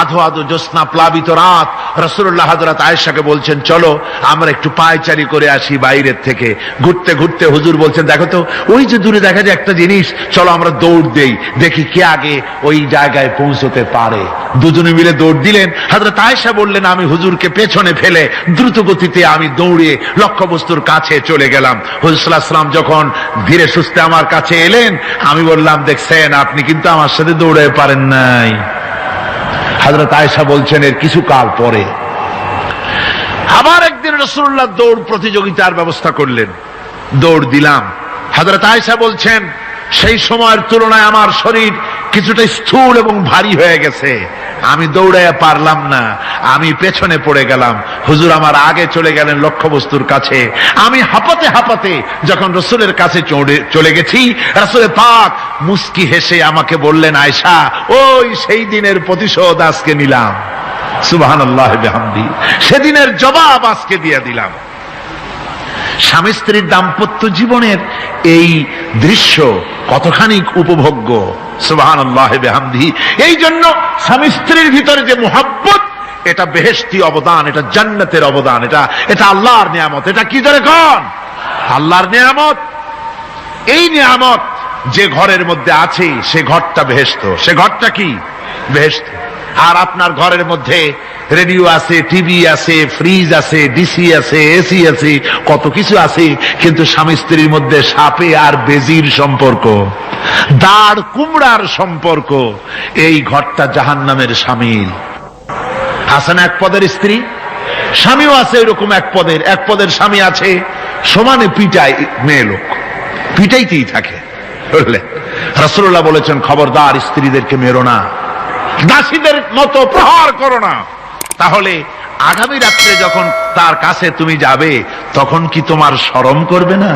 আধো আধো জ্যোৎস্না প্লাবিত রাত রাসূলুল্লাহ হযরত আয়েশাকে বলছেন, চলো আমরা একটু পায়চারি করে আসি বাইরের থেকে। ঘুরতে ঘুরতে হুজুর বলছেন, দেখো তো ওই যে দূরে দেখা যায় একটা জিনিস, চলো আমরা দৌড় দেই, দেখি কে আগে ওই জায়গায় পৌঁছতে পারে। দুজনে মিলে দৌড় দিলেন। হযরত আয়েশা বললেন, আমি হুজুরকে পেছনে ফেলে দ্রুত গতিতে আমি দৌড়ে লক্ষ্যবস্তুর কাছে চলে গেলাম। হুজুর সাল্লাল্লাহু আলাইহি ওয়াসাল্লাম যখন ধীরে সুস্থে আমার কাছে এলেন, আমি বললাম, দেখছেন আপনি কিন্তু আমার সাথে দৌড়ে পারেন নাই। হযরত আয়েশা বলছেন, এর কিছু কাল পরে আবার একদিন রাসূলুল্লাহ দৌড় প্রতিযোগিতার ব্যবস্থা করলেন, দৌড় দিলাম। হযরত আয়েশা বলছেন, সেই সময়ের তুলনায় আমার শরীর কিছুটা স্থূল এবং ভারী হয়ে গেছে, আমি দৌড়াইয়া পারলাম না, আমি পেছনে পড়ে গেলাম। হুজুর আমার আগে চলে গেলেন লক্ষ্যবস্তুর কাছে। আমি হাঁপাতে হাঁপাতে যখন রসুলের কাছে চলে গেছি, রাসূলে পাক মুস্কি হেসে আমাকে বললেন, আয়েশা, ওই সেই দিনের প্রতিশোধ আজকে নিলাম। সুবহানাল্লাহ বিহামদি, সেদিনের জবাব আজকে দিয়ে দিলাম। স্বামী স্ত্রীর দাম্পত্য জীবনের এই দৃশ্য কতখানি উপভোগ্য, সুবহানাল্লাহ বিহামদি। এই জন্য স্বামী স্ত্রীর ভিতরে যে মুহাব্বত, এটা বেহেশতি অবদান, এটা জান্নাতের অবদান, এটা আল্লাহর নিয়ামত। এটা কি ধরে কোন আল্লাহর নিয়ামত। এই নিয়ামত যে ঘরের মধ্যে আছে সে ঘরটা বেহেশত, সে ঘরটা কি বেহেশত। আর আপনার ঘরের মধ্যে রেডিও আছে, টিভি আছে, ফ্রিজ আছে, ডিসি আছে, এসি আছে, কত কিছু আছে, কিন্তু স্বামী স্ত্রীর মধ্যে সাপে আর বেজির সম্পর্ক, দাঁড় কুমড়ার সম্পর্ক। এই ঘরটা জাহান্নামের শামিল। আছে না এক পদের স্ত্রী, স্বামীও আছে এরকম এক পদের স্বামী আছে, সমানে পিটায় মেয়ে লোক, পিটাইতেই থাকে। বুঝলে, রাসূলুল্লাহ বলেছেন, খবরদার স্ত্রীদেরকে মেরো না, দাসীদের মতো প্রহার করো না। তাহলে আগামী রাত্রে যখন তার কাছে তুমি যাবে, তখন কি তোমার শরম করবে না?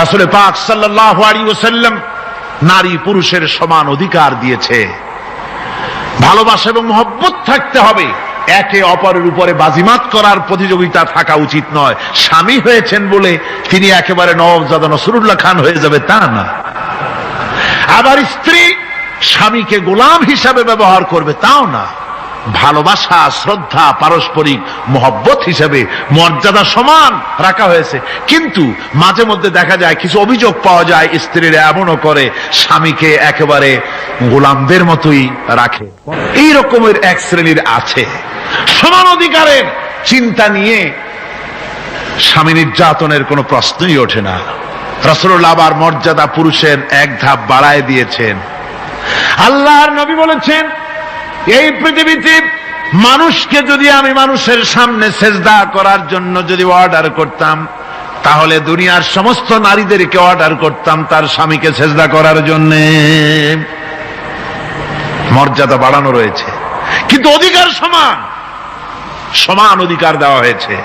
রাসূল পাক সাল্লাল্লাহু আলাইহি ওয়াসাল্লাম নারী পুরুষের সমান অধিকার দিয়েছে। ভালোবাসা এবং মহব্বত থাকতে হবে, একে অপরের উপরে বাজিমাত করার প্রতিযোগিতা থাকা উচিত নয়। স্বামী হয়েছেন বলে তিনি একেবারে নওয়াবজাদা নসরুল্লাহ খান হয়ে যাবে তা না। আবার স্ত্রী স্বামীকে গোলাম হিসাবে ব্যবহার করবে তাও না। ভালোবাসা, শ্রদ্ধা, পারস্পরিক মহব্বত হিসাবে মর্যাদা সমান রাখা হয়েছে। কিন্তু মাঝে মধ্যে দেখা যায়, কিছু অভিযোগ পাওয়া যায়, স্ত্রীরা এমনও করে স্বামীকে একেবারে গোলামদের মতোই রাখে। এই রকমের এক শ্রেণীর আছে। সমান অধিকারের চিন্তা নিয়ে স্বামী নির্যাতনের কোনো প্রশ্নই ওঠে না। রাসূলুল্লাহ আবার মর্যাদা পুরুষের এক ধাপ বাড়ায় দিয়েছেন। আল্লাহর নবী বলেছেন, এই পৃথিবীতে মানুষকে যদি আমি মানুষের সামনে সেজদা করার জন্য যদি অর্ডার করতাম, তাহলে দুনিয়ার সমস্ত নারীদেরকে অর্ডার করতাম তার স্বামীকে সেজদা করার জন্য। মর্যাদা বাড়ানো রয়েছে, কিন্তু অধিকার সমান, সমান অধিকার দেওয়া হয়েছে।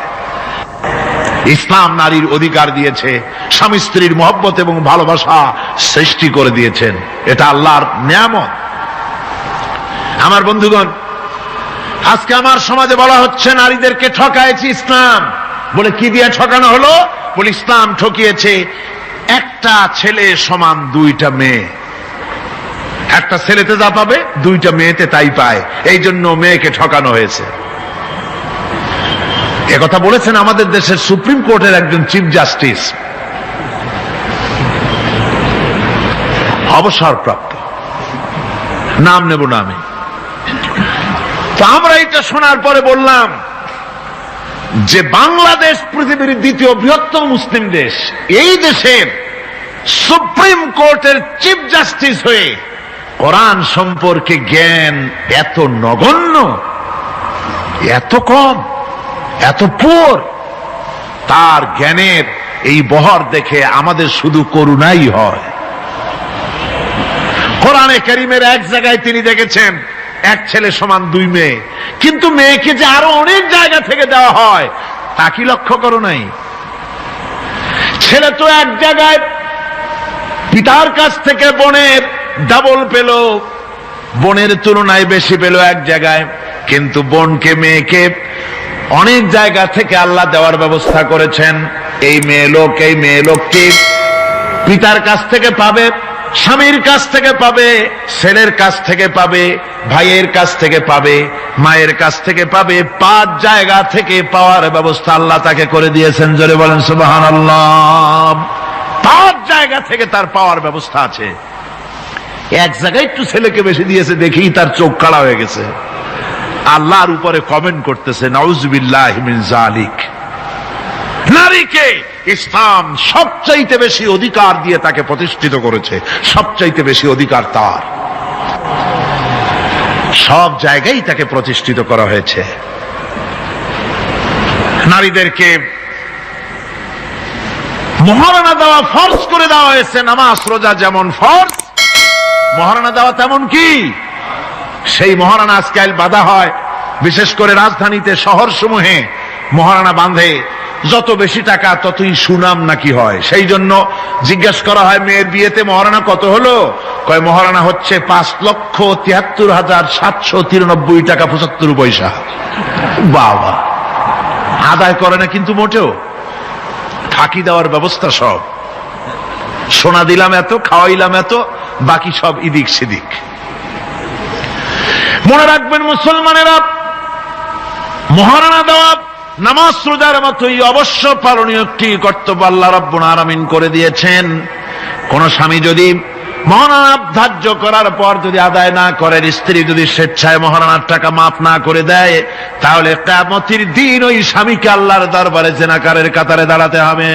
ইসলাম নারীর অধিকার দিয়েছে, স্বামী স্ত্রীর মহব্বত এবং ভালোবাসা সৃষ্টি করে দিয়েছেন। এটা আল্লাহর নিয়ামত। আমার বন্ধুগণ, আজকে আমার সমাজে বলা হচ্ছে নারীদেরকে ঠকাইছে ইসলাম। বলে কি দিয়ে ঠকানো হলো? বলে ইসলাম ঠকিয়েছে একটা ছেলে সমান দুইটা মেয়ে। একটা ছেলেতে যা পাবে দুইটা মেয়েতে তাই পায়, এই জন্য মেয়েকে ঠকানো হয়েছে। একথা বলেছেন আমাদের দেশের সুপ্রিম কোর্টের একজন চিফ জাস্টিস, অবসরপ্রাপ্ত, নাম নেব না আমি। তো আমরা এটা শোনার পরে বললাম যে বাংলাদেশ পৃথিবীর দ্বিতীয় বৃহত্তম মুসলিম দেশ, এই দেশের সুপ্রিম কোর্টের চিফ জাস্টিস হয়ে কোরআন সম্পর্কে জ্ঞান এত নগণ্য, এত কম, এত পুর। তার জ্ঞানের এই বহর দেখে আমাদের শুধু করুণাই হয়। কোরআনে কারীমের এক জায়গায় তিনি দেখেছেন এক ছেলে সমান দুই মেয়ে, কিন্তু মেয়েকে যে আরো অনেক জায়গা থেকে দেওয়া হয় তা কি লক্ষ্য করো নাই? ছেলে তো এক জায়গায় পিতার কাছ থেকে বোনের ডাবল পেল, বোনের তুলনায় বেশি পেল এক জায়গায়, কিন্তু বোনকে মেয়েকে অনেক জায়গা থেকে আল্লাহ দেওয়ার ব্যবস্থা করেছেন। এই মেয়ে লোককে পিতার কাছ থেকে পাবে, স্বামীর কাছ থেকে পাবে, ছেলের কাছ থেকে পাবে, ভাইয়ের কাছ থেকে পাবে, মায়ের কাছ থেকে পাবে। 5 জায়গা থেকে পাওয়ার ব্যবস্থা আল্লাহ তাকে করে দিয়েছেন। জোরে বলেন সুবহানাল্লাহ। 5 জায়গা থেকে তার পাওয়ার ব্যবস্থা আছে। এক জায়গায় একটু ছেলেকে বেশি দিয়েছে, দেখেই তার চোখ কাড়া হয়ে গেছে। আল্লাহর উপরে কমেন্ট করতেছে, নাউযুবিল্লাহি মিন যালিক। নারীকে ইসলাম সবচাইতে বেশি অধিকার দিয়ে তাকে প্রতিষ্ঠিত করেছে, সবচাইতে বেশি অধিকার তার। সব জায়গায় তাকে প্রতিষ্ঠিত করা হয়েছে। নারীদেরকে মহারণা দেওয়া ফরজ করে দেওয়া হয়েছে। নামাজ রোজা যেমন ফরজ, মহারণা দেওয়া তেমন কি? সেই মহারণা আজকাল বাঁধা হয়, বিশেষ করে রাজধানীতে, শহর সমূহে মহারণা বাঁধে। যত বেশি টাকা ততই সুনাম নাকি হয়। সেই জন্য জিজ্ঞাসা করা হয়, মেয়ের বিয়েতে মহারণা কত হলো? কয় মহারণা হচ্ছে 5,73,793 টাকা 75 পয়সা। বাবা, আদায় করে না কিন্তু মোটেও, ফাঁকি দেওয়ার ব্যবস্থা সব। সোনা দিলাম এত, খাওয়াইলাম এত, বাকি সব ইদিক সেদিক। মনে রাখবেন মুসলমানেরা, মহারণা দেওয়া নামাজ রোজার মতোই অবশ্য পালনীয় একটি কর্তব্য আল্লাহ রাব্বুল আলামিন করে দিয়েছেন। কোন স্বামী যদি মহারণা ধার্য করার পর যদি আদায় না করেন, স্ত্রী যদি স্বেচ্ছায় মহারণার টাকা মাফ না করে দেয়, তাহলে কিয়ামতের দিন ওই স্বামীকে আল্লাহর দরবারে জিনাকারের কাতারে দাঁড়াতে হবে।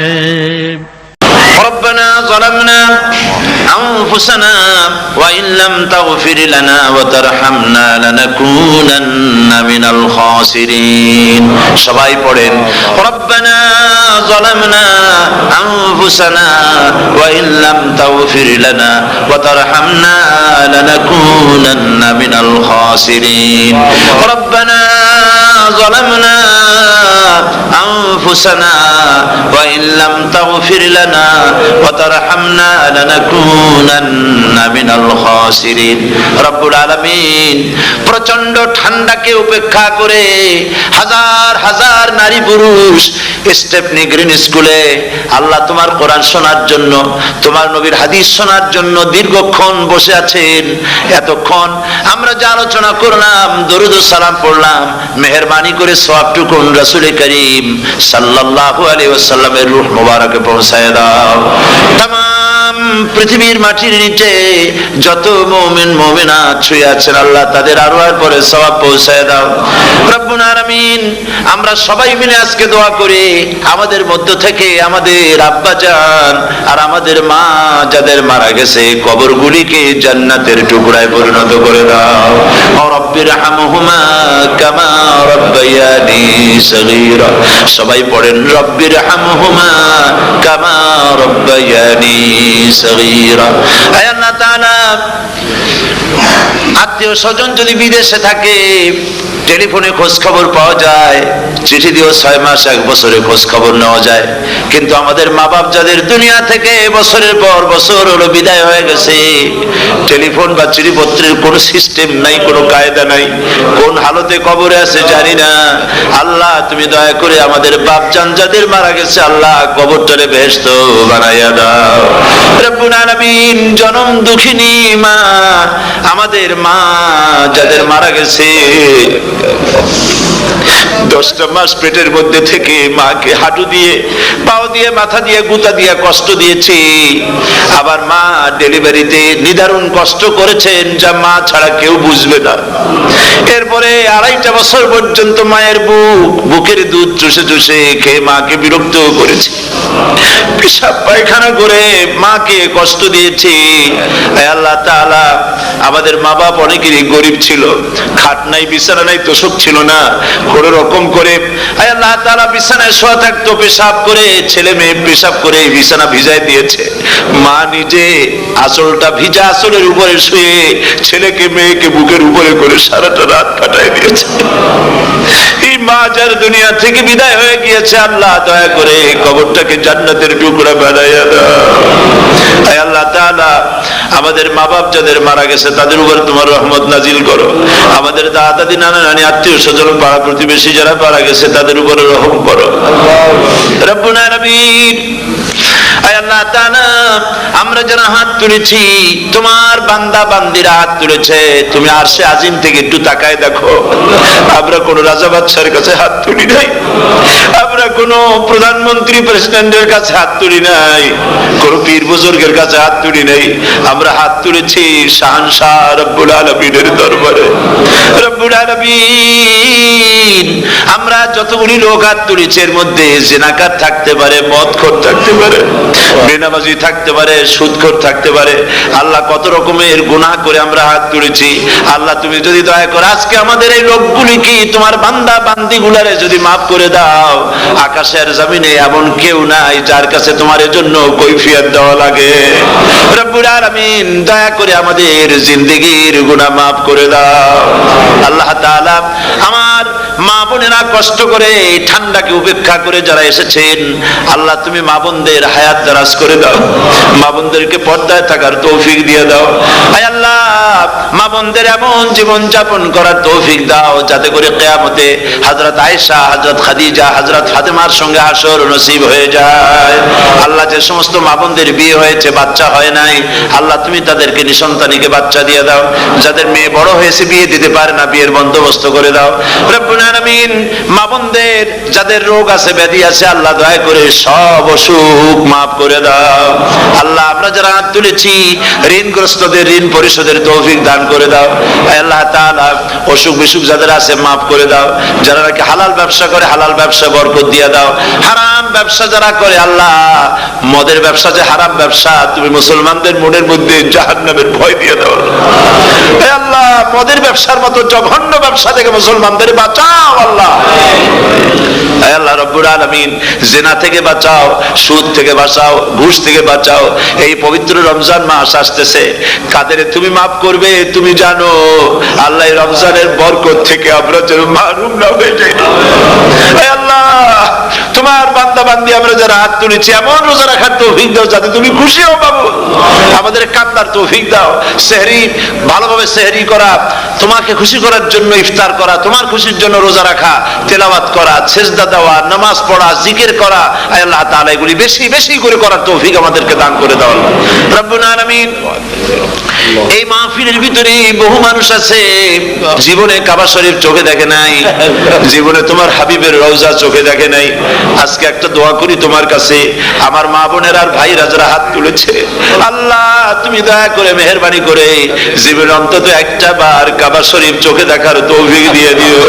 ربنا ظلمنا أنفسنا وإن لم تغفر لنا وترحمنا لنكونن من الخاسرين সবাই পড়েন ربنا ظلمنا أنفسنا وإن لم تغفر لنا وترحمنا لنكونن من الخاسرين ربنا ظلمنا أنفسنا وإن لم تغفر لنا وترحمنا لنكونن من الخاسرين রব্বুল আলামিন প্রচন্ড ঠান্ডাকে উপেক্ষা করে হাজার হাজার নারী পুরুষ স্টেপনি গ্রিন স্কুলে আল্লাহ তোমার কোরআন শোনার জন্য, তোমার নবীর হাদিস শোনার জন্য দীর্ঘক্ষণ বসে আছেন। এতক্ষণ আমরা যে আলোচনা করলাম, দরুদ ও সালাম পড়লাম, মেহেরবানি করে সওয়াবটুকু রাসূল করিম সাল্লাল্লাহু আলাইহি ওয়াসাল্লামের রূহ মুবারকে পৌঁছায় দাও। তামাম পৃথিবীর মাটির নিচে যত মুমিন মুমিনাত শুয়ে আছেন, আল্লাহ তাদের আরওয়ার পরে সওয়াব পৌঁছায় দাও রব্বুল আলামিন। আমরা সবাই মিলে আজকে দোয়া করি, আমাদের মধ্য থেকে আমাদের আব্বা জান আর আমাদের মা যাদের মারা গেছে, কবরগুলিকে জান্নাতের টুকরায় পরিণত করে দাও। ও রব্বির হামহুমা কামা রব্বায়ানি সগীরা। সবাই পড়েন রব্বির হামহুমা কামা রব্বায়ানি সগীরা। হে আল্লাহ তাআলা, আত্মীয় স্বজন যদি বিদেশে থাকে, টেলিফোনে খোঁজ খবর পাওয়া যায়, চিঠি দিয়েও 6 মাস 1 বছরে খোঁজ খবর নেওয়া যায়, কিন্তু আমাদের মা বাপ যাদের দুনিয়া থেকে বছরের পর বছর হলো বিদায় হয়ে গেছে, টেলিফোন বা চিঠিপত্রের কোনো সিস্টেম নাই, কোনো কায়দা নাই, কোন হালতে কবরে আছে জানি না। আল্লাহ তুমি দয়া করে আমাদের বাপ জান যাদের মারা গেছে, আল্লাহ কবরটারে বেহেশত বানাইয়া দাও রব্বুল আলামিন। জনম দুঃখিনী মা, আমাদের মা যাদের মারা গেছে, 10টা মাস পেটের মধ্যে থেকে মাকে হাঁটু দিয়ে, পাও দিয়ে, মাথা দিয়ে, গুতা দিয়ে কষ্ট দিয়েছি। আবার মা ডেলিভারিতে নিদারুণ কষ্ট করেছেন, যা মা ছাড়া কেউ বুঝবে না। এরপরে 2.5 বছর পর্যন্ত মায়ের বুকের দুধ চুষে চুষে খেয়ে মাকে বিরক্ত করেছি, পেশাব পায়খানা করে মাকে কষ্ট দিয়েছি। আল্লাহ তাআলা, আমাদের মা বাপ অনেকেরই গরিব ছিল, খাট নাই, বিছানা নাই, তোষক ছিল না, কোন রকম করে আল্লাহ তাআলা বিছানায় শোয়া থাকতো, পেশাব করে, ছেলে মেয়ে পেশাব করে বিছানা ভিজায় দিয়েছে। মা নিজে আঁচলটা ভিজা আঁচলের উপরে শুয়ে ছেলেকে মেয়েকে বুকের উপরে করে সারাটা রাত কাটায় দিয়েছে। এই মা যার দুনিয়া থেকে বিদায় হয়ে গিয়েছে, আল্লাহ দয়া করে কবরটাকে জান্নাতের টুকরা বানাইয়া দাও। আল্লাহ তাআলা, আমাদের মা বাপ যাদের মারা গেছে তাদের উপর তোমার রহমত নাজিল করো। আমাদের দাদা দাদি, নানা নানি, আত্মীয় স্বজন, পাড়া প্রতিবেশী যারা মারা গেছে তাদের উপরে রহম করো রব্বুল আলামিন। আল্লাহ তাআলা, আমরা যারা হাত তুলেছি, তোমার বান্দা বান্দিরা হাত তুলেছে, তুমি আরশে আজিম থেকে একটু তাকায় দেখো। আমরা কোন রাজা বাদশার কাছে হাত তুলি নাই, আমরা কোন প্রধানমন্ত্রী প্রেসিডেন্টের কাছে হাত তুলি নাই, কোন পীর বুজুর্গের কাছে হাত তুলি নাই। আমরা হাত তুলেছি শাহনশাহ রব্বুল আলামিনের দরবারে। রব্বুল আলামিন, আমরা যতগুলি লোক হাত তুলেছি, এর মধ্যে জিনাকার থাকতে পারে, মদখোর থাকতে পারে, বেনামাজি থাকতে পারে, সুদখোর থাকতে পারে। আল্লাহ কত রকমের গুনাহ করে আমরা হাত তুলেছি। আল্লাহ তুমি যদি দয়া করে আজকে আমাদের এই লোকগুলি কি তোমার বান্দা বান্দি গুলারে যদি মাফ করে দাও, আকাশের জমিনে এমন কেউ নাই যার কাছে তোমার জন্য কৈফিয়ত দেওয়া লাগে। রব্বুল আলামিন দয়া করে আমাদের জিন্দেগির গুনাহ মাফ করে দাও। আল্লাহ তাআলা আমার মা বোনেরা কষ্ট করে এই ঠান্ডাকে উপেক্ষা করে যারা এসেছেন, আল্লাহ তুমি মা বোনদের হায়াত দারাজ করে দাও, মা বোনদেরকে পর্দায় থাকার তৌফিক দিয়ে দাও। আয় আল্লাহ মা বোনদের এমন জীবন যাপন করার তৌফিক দাও যাতে করে কিয়ামতে হযরত আয়েশা, হযরত খাদিজা, হযরত ফাতেমার সঙ্গে হাসর নসিব হয়ে যায়। আল্লাহ যে সমস্ত মা বোনদের বিয়ে হয়েছে বাচ্চা হয় নাই, আল্লাহ তুমি তাদেরকে নিঃসন্তানীকে বাচ্চা দিয়ে দাও। যাদের মেয়ে বড় হয়েছে বিয়ে দিতে পারে না, বিয়ের বন্দোবস্ত করে দাও। রব্বুল আলামিন মা বোনদের যাদের রোগ আছে ব্যাধি আছে, আল্লাহ দয়া করে সব অসুখ মাফ করে দাও। আল্লাহ আমরা যারা হাত তুলেছি ঋণগ্রস্তদের ঋণ পরিশোধের তৌফিক দান করে দাও। আল্লাহ তাআলা অসুখ বিসুখ যাদের আছে মাফ করে দাও। যারা নাকি হালাল ব্যবসা করে হালাল ব্যবসা বরকত দিয়ে দাও। হারাম ব্যবসা যারা করে, আল্লাহ মদের ব্যবসা যে হারাম ব্যবসা, তুমি মুসলমানদের মনের মধ্যে জাহান্নামের ভয় দিয়ে দাও। আল্লাহ মদের ব্যবসার মতো জঘন্য ব্যবসা থেকে মুসলমানদের বাঁচাও। আল্লাহ আল্লাহ রব্বুল আলামিন জিনা থেকে বাঁচাও, সুদ থেকে বাঁচাও, ঘুষ থেকে বাঁচাও। এই পবিত্র রমজান মাস আসতেছে, কাদের তুমি মাফ করবে তুমি জানো। আল্লাহ এই রমজানের বরকত থেকে আমরা যেন মাহরুম না হয়ে যাই। আল্লাহ তোমার বান্দা বান্দি আমরা যারা হাত তুলেছি এমন রোজা রাখার তৌফিক দাও যাতে তুমি খুশি হও বাবু। আমাদের কান্নার তৌফিক দাও। সেহরি ভালোভাবে সেহরি করা, তোমাকে খুশি করার জন্য ইফতার করা, তোমার খুশির জন্য রোজা রাখা, তেলাওয়াত করা, সেজদা দেওয়া, নামাজ পড়া, জিকির করা, আল্লাহ তাআলা এগুলি বেশি বেশি করে করার তৌফিক আমাদেরকে দান করে দাও রব্বুল আলামিন। এই মাহফিলের ভিতরে বহু মানুষ আছে জীবনে কাবা শরীফ চোখে দেখে নাই, জীবনে তোমার হাবিবের রওজা চোখে দেখে নাই। আজকে একটা দোয়া করি তোমার কাছে, আমার মা বোনের আর ভাইরা যারা হাত তুলেছে, আল্লাহ তুমি দয়া করে মেহেরবানি করে জীবনে অন্তত একটা বার কাবা শরীফ চোখে দেখার তৌফিক দিয়ে দিও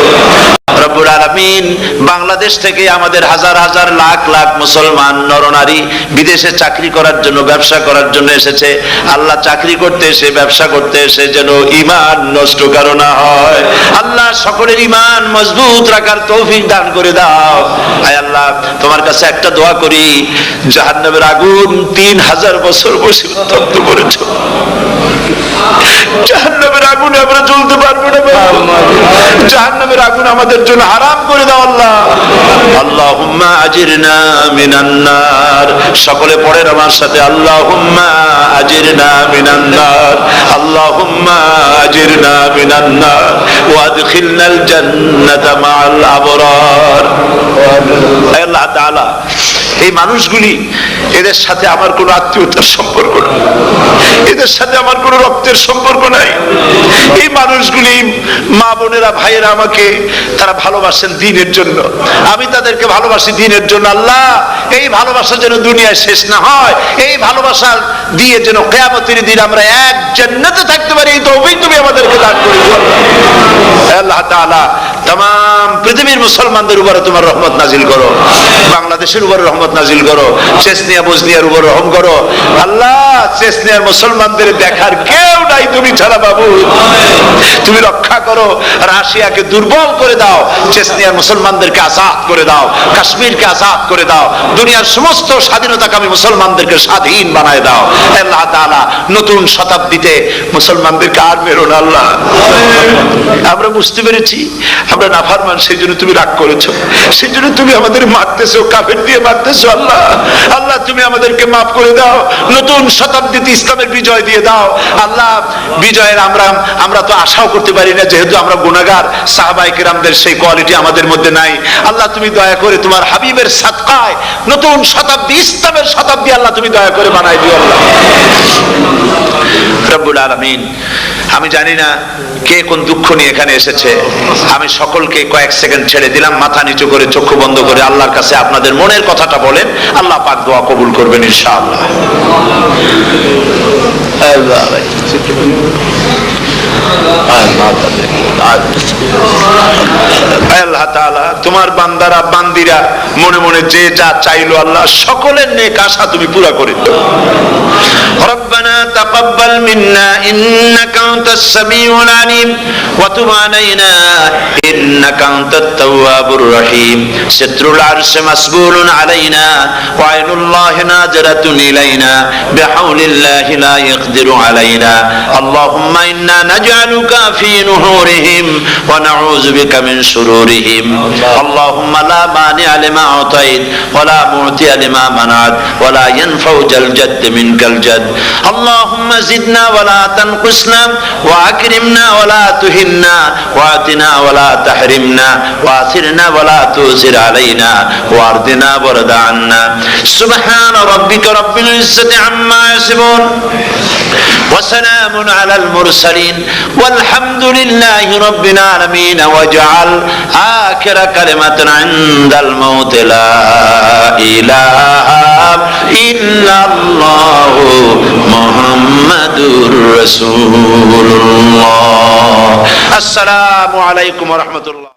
রব্বুল আলামিন। বাংলাদেশ থেকে আমাদের হাজার হাজার লাখ লাখ মুসলমান নরনারী বিদেশে চাকরি করার জন্য ব্যবসা করার জন্য এসেছে। আল্লাহ চাকরি করতে এসে ব্যবসা করতে এসে যেন ঈমান নষ্ট কারো না হয়। আল্লাহ সকলের ঈমান মজবুত রাখার তৌফিক দান করে দাও। আয় আল্লাহ তোমার কাছে একটা দোয়া করি, জাহান্নামের আগুন 3000 বছর বসে উত্তপ্ত করেছো, জাহান্নামের আগুনে আমরা জ্বলতে পারবো না। জাহান্নামের আগুন আমাদের জন্য হারাম করে দাও আল্লাহ। আল্লাহুম্মা আজিরনা মিনান নার। সকলে পড়েন আমার সাথে, আল্লাহুম্মা আজিরনা মিনান নার, আল্লাহুম্মা আজিরনা মিনান নার ওয়া আদখিলনাল জান্নাতা মাআল আবরার। আল্লাহ তাআলা এই মানুষগুলি, এদের সাথে আমার কোনো আত্মীয়তার সম্পর্ক নেই, এদের সাথে আমার কোনো রক্তের সম্পর্ক নাই। এই মানুষগুলি মা বোনেরা ভাইয়েরা আমাকে তারা ভালোবাসেন দ্বীনের জন্য, আমি তাদেরকে ভালোবাসি দ্বীনের জন্য। আল্লাহ এই ভালোবাসা যেন দুনিয়ায় শেষ না হয়, এই ভালোবাসা দিয়ে যেন কিয়ামতের দিন আমরা এক জান্নাতে থাকতে পারি, এই তৌফিক তুমি আমাদেরকে দান করে দিও আল্লাহ তাআলা। तमाम পৃথিবীর মুসলমানদের উপরে তোমার রহমত নাজিল করো, বাংলাদেশের উপরে রহমত নাজিল করো, চেচনিয়া বসনিয়ার উপর রহম করো আল্লাহ। চেচনিয়ার মুসলমানদের দেখার কেউ নাই তুমি ছাড়া বাবু, তুমি রক্ষা করো। রাশিয়াকে দুর্বল করে দাও, চেচনিয়ার মুসলমানদেরকে আজাদ করে দাও, কাশ্মীরকে আজাদ করে দাও, দুনিয়ার সমস্ত স্বাধীনতাকামী মুসলমানদেরকে স্বাধীন বানায় দাও আল্লাহ তাআলা। নতুন শতাব্দীতে মুসলমানদেরকে আর মেরো না আল্লাহ। আমরা বুঝতে পেরেছি আমরা নাফরমান, সেই জন্য তুমি রাগ করেছো, সেই জন্য তুমি আমাদের মারতেছো, কাফের দিয়ে মারতেছো আল্লাহ। আল্লাহ তুমি আমাদেরকে মাফ করে দাও, নতুন শতাব্দীতে ইসলামের বিজয় দিয়ে দাও আল্লাহ। বিজয়ের আমরা তো আশাও করতে পারি না, যেহেতু আমরা গুনাহগার। সাহাবায়ে কেরামদের সেই কোয়ালিটি আমাদের মধ্যে নাই আল্লাহ। তুমি দয়া করে তোমার হাবিবের সাদকায় নতুন শতাব্দী, ইসলামের শতাব্দী আল্লাহ তুমি দয়া করে বানাই দিও আল্লাহ রব্বুল আলামিন। আমি জানি না কে কোন দুঃখ নিয়ে এখানে এসেছে, আমি সকলকে কয়েক সেকেন্ড ছেড়ে দিলাম, মাথা নিচু করে চক্ষু বন্ধ করে আল্লাহর কাছে আপনাদের মনের কথাটা বলেন, আল্লাহ পাক দোয়া কবুল করবেন ইনশাআল্লাহ। আল্লাহ তাআলা তোমার বান্দারা বান্দিরা মনে মনে যে যা চাইলো আল্লাহ সকলের নেক আশা তুমি পুরা করে দাও। ربنا تقبل منا إنك أنت السميع العليم وتب علينا إنك أنت التواب الرحيم ستر العرش مسبول علينا وعين الله ناظرة إلينا بحول الله لا يقدر علينا اللهم إنا نجعلك في نحورهم ونعوذ بك من شرورهم اللهم لا مانع لما أعطيت ولا معطي لما منعت ولا ينفع ذا الجد منك الجد اللهم زدنا ولا تنقصنا وأكرمنا ولا تهنا وآتنا ولا تحرمنا وآثرنا ولا تؤثر علينا وارضنا وارض عنا سبحان ربك رب العزة عما يصفون وسلام على المرسلين والحمد لله رب العالمين واجعل آخر كلمة عند الموت لا إله إلا الله محمد رسول الله السلام عليكم ورحمة الله